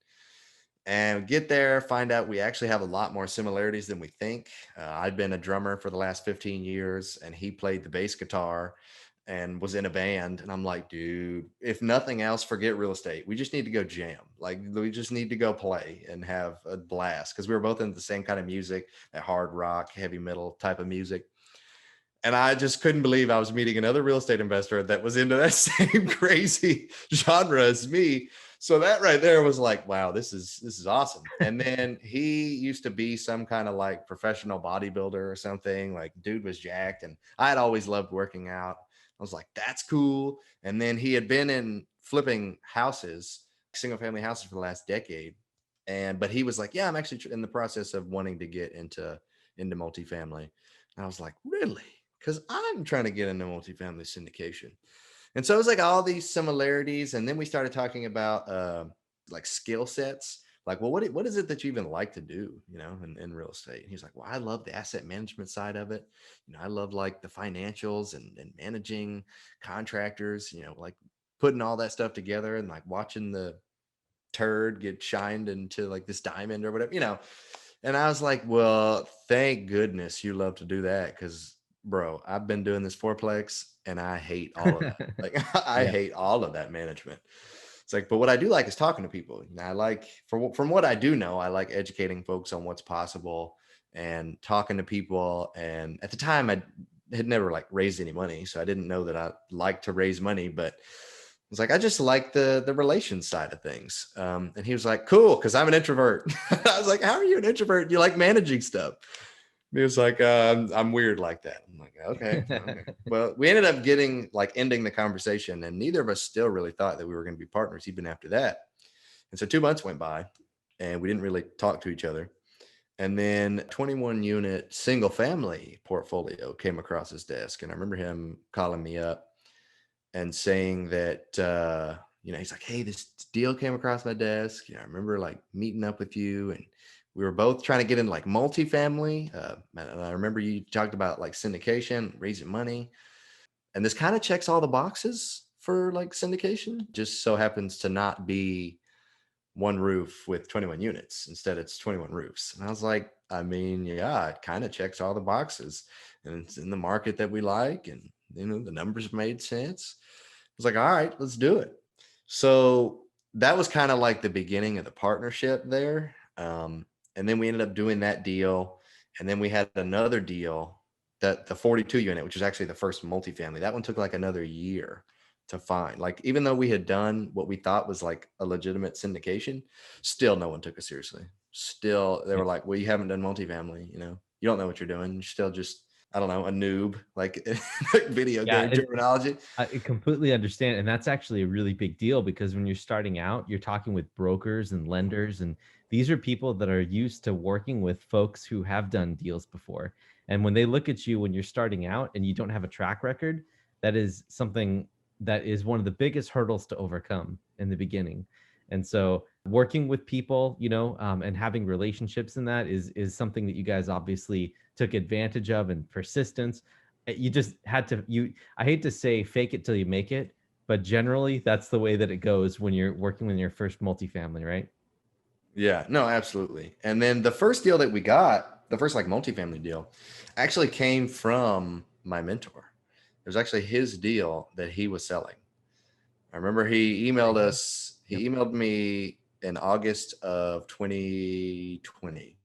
And get there, find out we actually have a lot more similarities than we think. I'd been a drummer for the last 15 years, and he played the bass guitar and was in a band. And I'm like, dude, if nothing else, forget real estate. We just need to go jam. Like, we just need to go play and have a blast because we were both into the same kind of music, that hard rock, heavy metal type of music. And I just couldn't believe I was meeting another real estate investor that was into that same crazy genre as me. So that right there was like, wow, this is awesome. And then he used to be some kind of like professional bodybuilder or something. Like, dude was jacked, and I had always loved working out. I was like, that's cool. And then he had been in flipping houses, single family houses for the last decade. But he was like, yeah, I'm actually in the process of wanting to get into multifamily. And I was like, really? Because I'm trying to get into multifamily syndication. And so it was like all these similarities. And then we started talking about like skill sets. Like, well, what is it that you even like to do, in real estate? And he's like, well, I love the asset management side of it. I love like the financials and managing contractors, like putting all that stuff together and like watching the turd get shined into like this diamond or whatever. And I was like, well, thank goodness you love to do that, because bro, I've been doing this fourplex and I hate all of that. Like, I Yeah. hate all of that management. It's like, but what I do like is talking to people. I like, from what I do know, I like educating folks on what's possible and talking to people. And at the time, I had never like raised any money, so I didn't know that I like to raise money, but was like, I just like the relation side of things. And he was like, cool, because I'm an introvert. I was like, how are you an introvert? You like managing stuff? And he was like, I'm weird like that. I'm like, okay. Well, we ended up ending the conversation, and neither of us still really thought that we were going to be partners even after that. And so 2 months went by and we didn't really talk to each other. And then 21 unit single family portfolio came across his desk. And I remember him calling me up and saying that he's like, hey, this deal came across my desk. I remember like meeting up with you, and we were both trying to get into like multifamily. And I remember you talked about like syndication, raising money, and this kind of checks all the boxes for like syndication. Just so happens to not be one roof with 21 units. Instead, it's 21 roofs. And I was like, I mean, yeah, it kind of checks all the boxes, and it's in the market that we like, and the numbers made sense. I was like, all right, let's do it. So that was kind of like the beginning of the partnership there. And then we ended up doing that deal. And then we had another deal, that the 42 unit, which was actually the first multifamily. That one took like another year to find. Like, even though we had done what we thought was like a legitimate syndication, still no one took us seriously. Still, they were like, well, you haven't done multifamily, you don't know what you're doing. You're still just, I don't know, a noob, like video Yeah, game terminology. I completely understand. And that's actually a really big deal, because when you're starting out, you're talking with brokers and lenders, and these are people that are used to working with folks who have done deals before. And when they look at you when you're starting out and you don't have a track record, that is something that is one of the biggest hurdles to overcome in the beginning. And so working with people, and having relationships in that is something that you guys obviously took advantage of, and persistence. You just had to, I hate to say fake it till you make it, but generally that's the way that it goes when you're working with your first multifamily, right? Yeah, no, absolutely. And then the first deal that we got, the first like multifamily deal, actually came from my mentor. It was actually his deal that he was selling. I remember he There emailed you go. us, Yep. he emailed me in August of 2020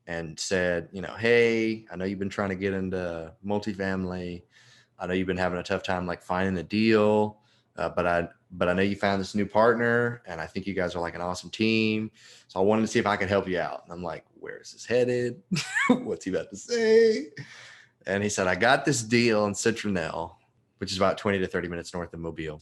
and said, hey, I know you've been trying to get into multifamily. I know you've been having a tough time like finding a deal, but I know you found this new partner, and I think you guys are like an awesome team. So I wanted to see if I could help you out. And I'm like, where is this headed? What's he about to say? And he said, I got this deal in Citronelle, which is about 20 to 30 minutes north of Mobile.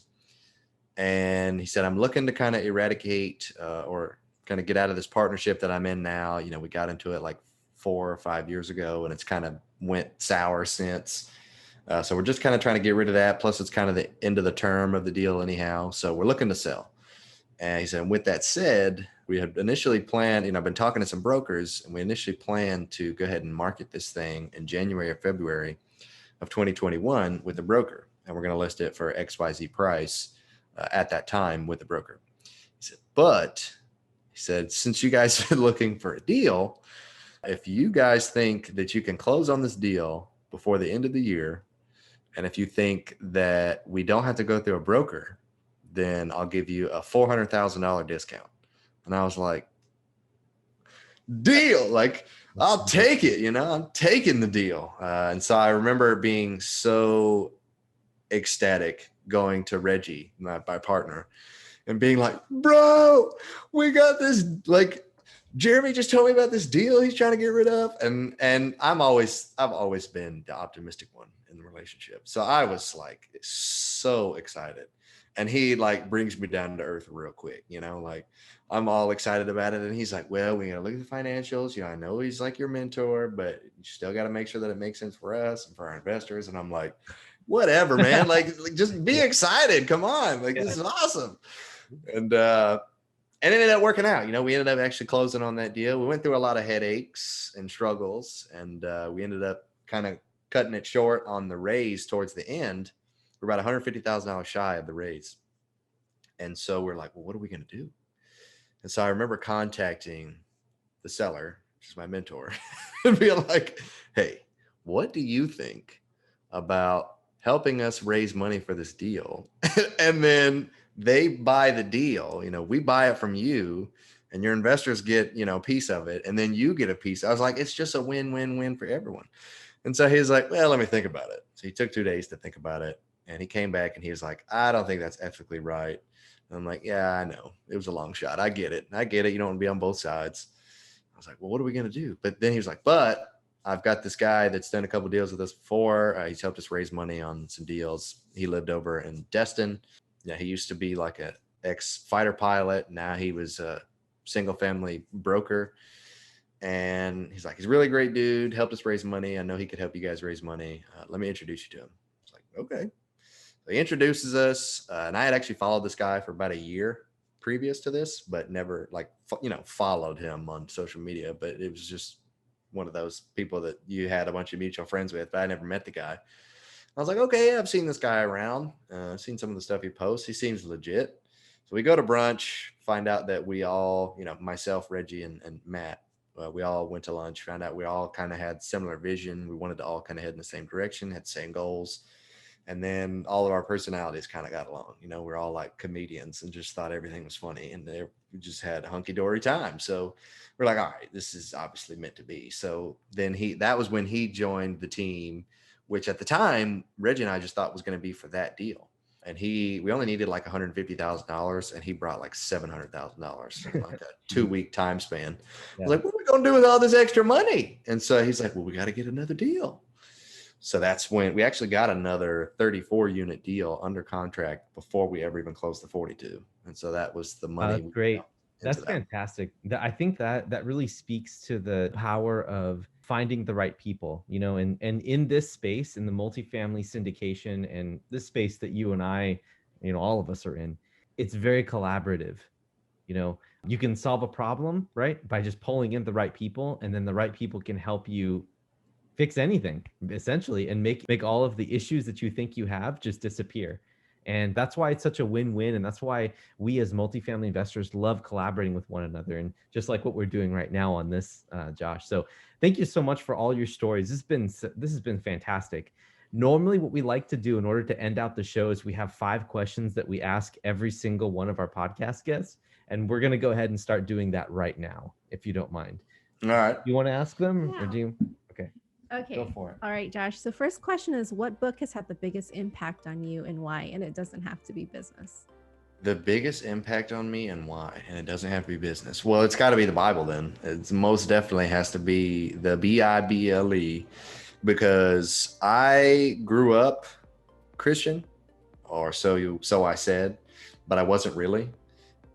And he said, I'm looking to kind of eradicate or kind of get out of this partnership that I'm in now. We got into it like 4 or 5 years ago, and it's kind of went sour since. So we're just kind of trying to get rid of that. Plus, it's kind of the end of the term of the deal anyhow. So we're looking to sell. And he said, with that said, we had initially planned, I've been talking to some brokers, and we initially planned to go ahead and market this thing in January or February of 2021 with the broker. And we're going to list it for XYZ price at that time with the broker. He said, but he said, since you guys are looking for a deal, if you guys think that you can close on this deal before the end of the year, and if you think that we don't have to go through a broker, then I'll give you a $400,000 discount. And I was like, deal, like, I'll take it, I'm taking the deal. And so I remember being so ecstatic going to Reggie, my partner, and being like, bro, we got this, like, Jeremy just told me about this deal he's trying to get rid of. And I've always been the optimistic one in the relationship. So I was like so excited. And he like brings me down to earth real quick, like I'm all excited about it. And he's like, well, we gotta look at the financials. I know he's like your mentor, but you still got to make sure that it makes sense for us and for our investors. And I'm like, whatever, man, like just be excited. Come on. Like, this is awesome. And it ended up working out. We ended up actually closing on that deal. We went through a lot of headaches and struggles, and we ended up kind of cutting it short on the raise towards the end. We're about $150,000 shy of the raise. And so we're like, well, what are we going to do? And so I remember contacting the seller, which is my mentor, and being like, hey, what do you think about helping us raise money for this deal? And then they buy the deal, we buy it from you, and your investors get, a piece of it, and then you get a piece. I was like, it's just a win-win-win for everyone. And so he's like, well, let me think about it. So he took 2 days to think about it, and he came back and he was like, I don't think that's ethically right. And I'm like, yeah, I know. It was a long shot. I get it. You don't want to be on both sides. I was like, well, what are we going to do? But then he was like, but I've got this guy that's done a couple deals with us before. He's helped us raise money on some deals. He lived over in Destin. Yeah, he used to be like a ex-fighter pilot. Now he was a single family broker. And he's like, he's a really great dude, helped us raise money. I know he could help you guys raise money. Let me introduce you to him. It's like, okay. So he introduces us. And I had actually followed this guy for about a year previous to this, but never followed him on social media. But it was just one of those people that you had a bunch of mutual friends with, but I never met the guy. I was like, okay, I've seen this guy around. I've seen some of the stuff he posts. He seems legit. So we go to brunch, find out that we all, myself, Reggie, and Matt, we all went to lunch, found out we all kind of had similar vision. We wanted to all kind of head in the same direction, had the same goals. And then all of our personalities kind of got along. We're all like comedians and just thought everything was funny. And we just had a hunky-dory time. So we're like, all right, this is obviously meant to be. So then that was when he joined the team, which at the time, Reggie and I just thought was going to be for that deal. And we only needed like $150,000, and he brought like $700,000 in like a 2-week time span. Yeah. I was like, what are we going to do with all this extra money? And so he's like, well, we got to get another deal. So that's when we actually got another 34 unit deal under contract before we ever even closed the 42. And so that was the money. Great. That's fantastic. I think that really speaks to the power of finding the right people, and in this space, in the multifamily syndication and this space that you and I, all of us are in, it's very collaborative. You can solve a problem, right, by just pulling in the right people, and then the right people can help you fix anything essentially, and make all of the issues that you think you have just disappear. And that's why it's such a win-win. And that's why we as multifamily investors love collaborating with one another. And just like what we're doing right now on this, Josh. So thank you so much for all your stories. This has been fantastic. Normally what we like to do in order to end out the show is we have 5 questions that we ask every single one of our podcast guests. And we're going to go ahead and start doing that right now, if you don't mind. All right. You want to ask them? Yeah. Or do you? Okay. Go for it. All right, Josh. So first question is, what book has had the biggest impact on you and why? And it doesn't have to be business. The biggest impact on me and why? And it doesn't have to be business. Well, it's got to be the Bible then. It most definitely has to be the Bible, because I grew up Christian, or so I said, but I wasn't really.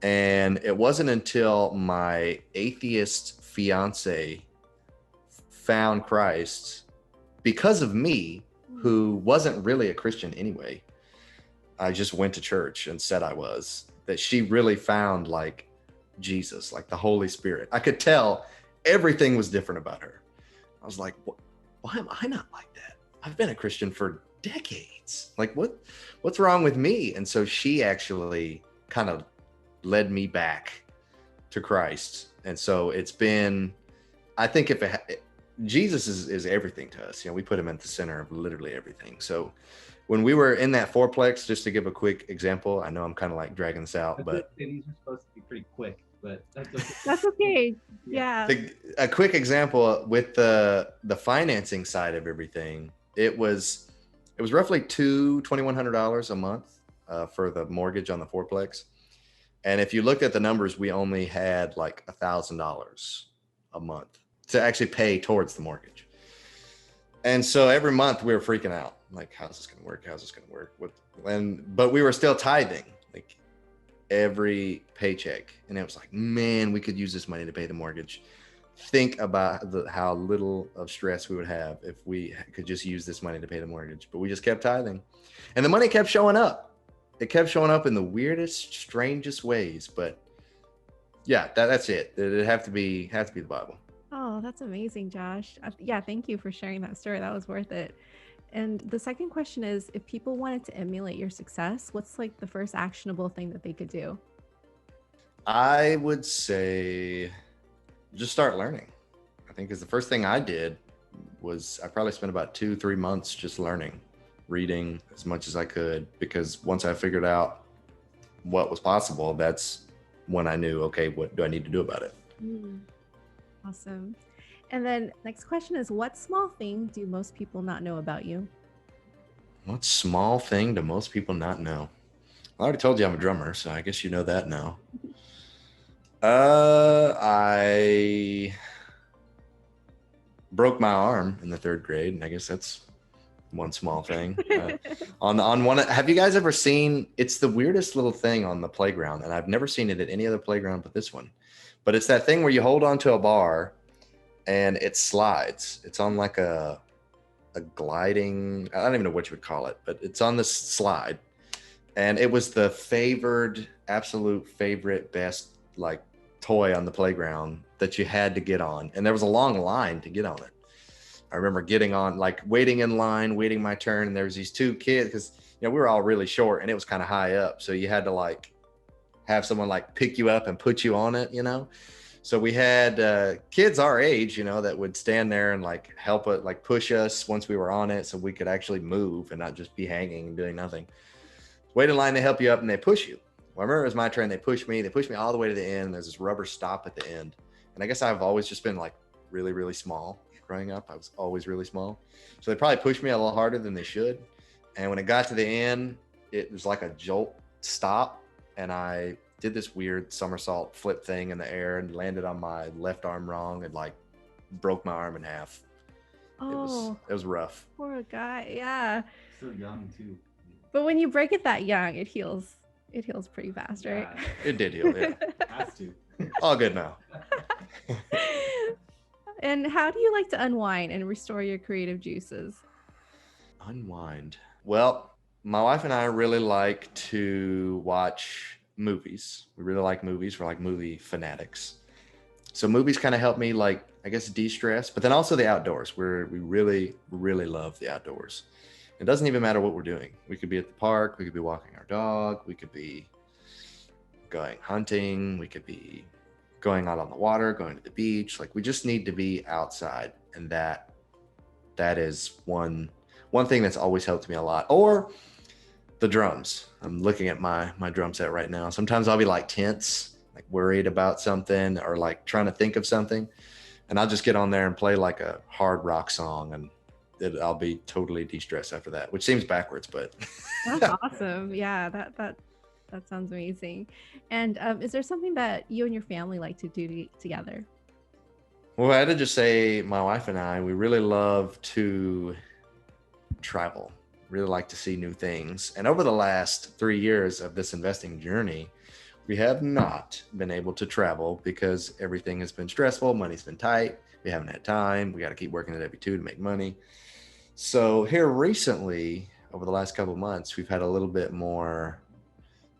And it wasn't until my atheist fiance found Christ because of me, who wasn't really a Christian anyway. I just went to church and said I was, that she really found like Jesus, like the Holy Spirit. I could tell everything was different about her. I was like, why am I not like that? I've been a Christian for decades. Like what's wrong with me? And so she actually kind of led me back to Christ. And so it's been, I think Jesus is everything to us. You know, we put him at the center of literally everything. So when we were in that fourplex, just to give a quick example, I know I'm kind of like dragging this out, but these are supposed to be pretty quick, but that's okay. That's okay. Yeah. A quick example with the financing side of everything, it was roughly $2,100 a month for the mortgage on the fourplex. And if you looked at the numbers, we only had like $1,000 a month to actually pay towards the mortgage. And so every month we were freaking out, like, how's this going to work? How's this going to work? But we were still tithing, like every paycheck. And it was like, man, we could use this money to pay the mortgage. Think about how little of stress we would have if we could just use this money to pay the mortgage. But we just kept tithing, and the money kept showing up. It kept showing up in the weirdest, strangest ways. But yeah, that's it. It'd have to be the Bible. Oh, that's amazing, Josh. Yeah, thank you for sharing that story. That was worth it. And the second question is, if people wanted to emulate your success, what's like the first actionable thing that they could do? I would say just start learning. I think is the first thing I did was I probably spent about 2-3 months just learning, reading as much as I could, because once I figured out what was possible, that's when I knew, okay, what do I need to do about it? Awesome. And then next question is, what small thing do most people not know about you? What small thing do most people not know? I already told you I'm a drummer, so I guess you know that now. I broke my arm in the 3rd grade, and I guess that's one small thing. On one, have you guys ever seen? It's the weirdest little thing on the playground, and I've never seen it at any other playground but this one. But it's that thing where you hold onto a bar and it slides. It's on like a gliding, I don't even know what you would call it, but it's on this slide. And it was the absolute favorite, best like toy on the playground that you had to get on. And there was a long line to get on it. I remember getting on, like waiting in line, waiting my turn. And there was these 2 kids, because we were all really short and it was kind of high up. So you had to like have someone like pick you up and put you on it, So we had kids our age, that would stand there and like help it, like push us once we were on it, so we could actually move and not just be hanging and doing nothing. Wait in line, they help you up and they push you. Well, I remember it was my turn. They pushed me all the way to the end. There's this rubber stop at the end. And I guess I've always just been like really, really small growing up. I was always really small. So they probably pushed me a little harder than they should. And when it got to the end, it was like a jolt stop. And I did this weird somersault flip thing in the air and landed on my left arm wrong and like broke my arm in half. Oh, it was rough. Poor guy. Yeah. So young too. But when you break it that young, it heals pretty fast, right? Yeah. It did heal, yeah. Has to. All good now. And how do you like to unwind and restore your creative juices? Unwind. Well, my wife and I really like to watch movies. We really like movies. We're like movie fanatics. So movies kind of help me, like, I guess, de-stress, but then also the outdoors, where we really, really love the outdoors. It doesn't even matter what we're doing. We could be at the park. We could be walking our dog. We could be going hunting. We could be going out on the water, going to the beach. Like, we just need to be outside. And that is one thing that's always helped me a lot. Or the drums. I'm looking at my drum set right now. Sometimes I'll be like tense, like worried about something or like trying to think of something. And I'll just get on there and play like a hard rock song, and I'll be totally de-stressed after that, which seems backwards, but That's awesome. Yeah, that sounds amazing. And is there something that you and your family like to do together? Well, I had to just say, my wife and I, we really love to travel, really like to see new things. And over the last 3 years of this investing journey, we have not been able to travel because everything has been stressful, money's been tight, We haven't had time. We got to keep working at W-2 to make money. So here recently, over the last couple of months, we've had a little bit more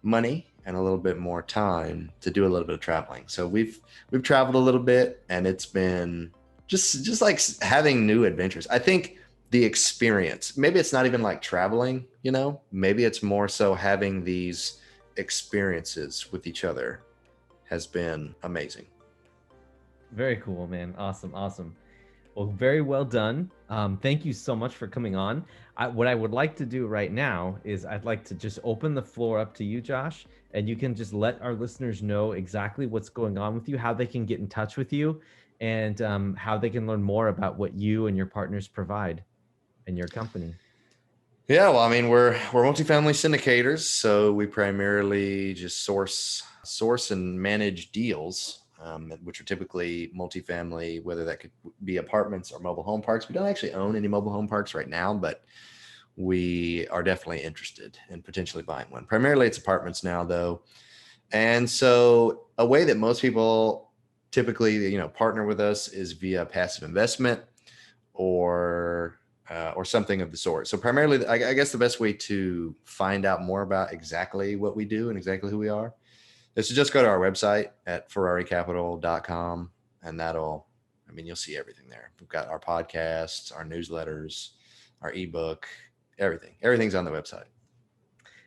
money and a little bit more time to do a little bit of traveling. So we've traveled a little bit, and it's been just like having new adventures. I think the experience, maybe it's not even like traveling, maybe it's more so having these experiences with each other has been amazing. Very cool, man. Awesome. Well, very well done. Thank you so much for coming on. What I would like to do right now is I'd like to just open the floor up to you, Josh, and you can just let our listeners know exactly what's going on with you, how they can get in touch with you, and how they can learn more about what you and your partners provide in your company. Yeah, well, I mean, we're multifamily syndicators, so we primarily just source and manage deals, which are typically multifamily, whether that could be apartments or mobile home parks. We don't actually own any mobile home parks right now, but we are definitely interested in potentially buying one. Primarily, it's apartments now, though. And so, a way that most people typically, partner with us is via passive investment or something of the sort. So primarily, I guess the best way to find out more about exactly what we do and exactly who we are is to just go to our website at ferraricapital.com, and you'll see everything there. We've got our podcasts, our newsletters, our ebook, everything's on the website.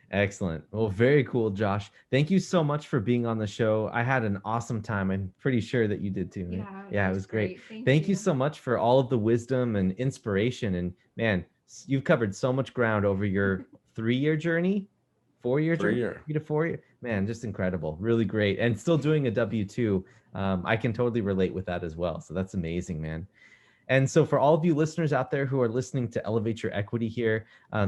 Excellent. Well, very cool, Josh. Thank you so much for being on the show. I had an awesome time. I'm pretty sure that you did too. Yeah, it was great. Thank you so much for all of the wisdom and inspiration. And man, you've covered so much ground over your 3-year journey, 4-year journey, 3 to 4 year. Man, just incredible. Really great. And still doing a W-2. I can totally relate with that as well. So that's amazing, man. And so for all of you listeners out there who are listening to Elevate Your Equity here,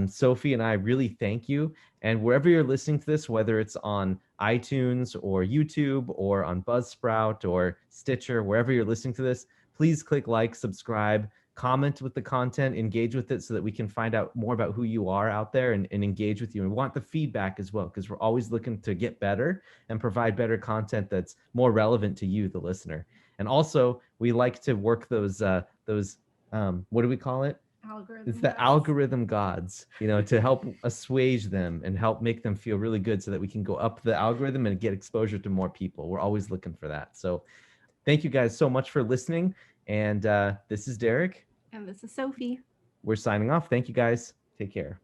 Sophie and I really thank you. And wherever you're listening to this, whether it's on iTunes or YouTube or on Buzzsprout or Stitcher, wherever you're listening to this, please click like, subscribe, comment with the content, engage with it so that we can find out more about who you are out there and engage with you. And we want the feedback as well, because we're always looking to get better and provide better content that's more relevant to you, the listener. And also, we like to work those what do we call it? It's the algorithm gods, to help assuage them and help make them feel really good so that we can go up the algorithm and get exposure to more people. We're always looking for that. So thank you guys so much for listening. And this is Derek. And this is Sophie. We're signing off. Thank you guys. Take care.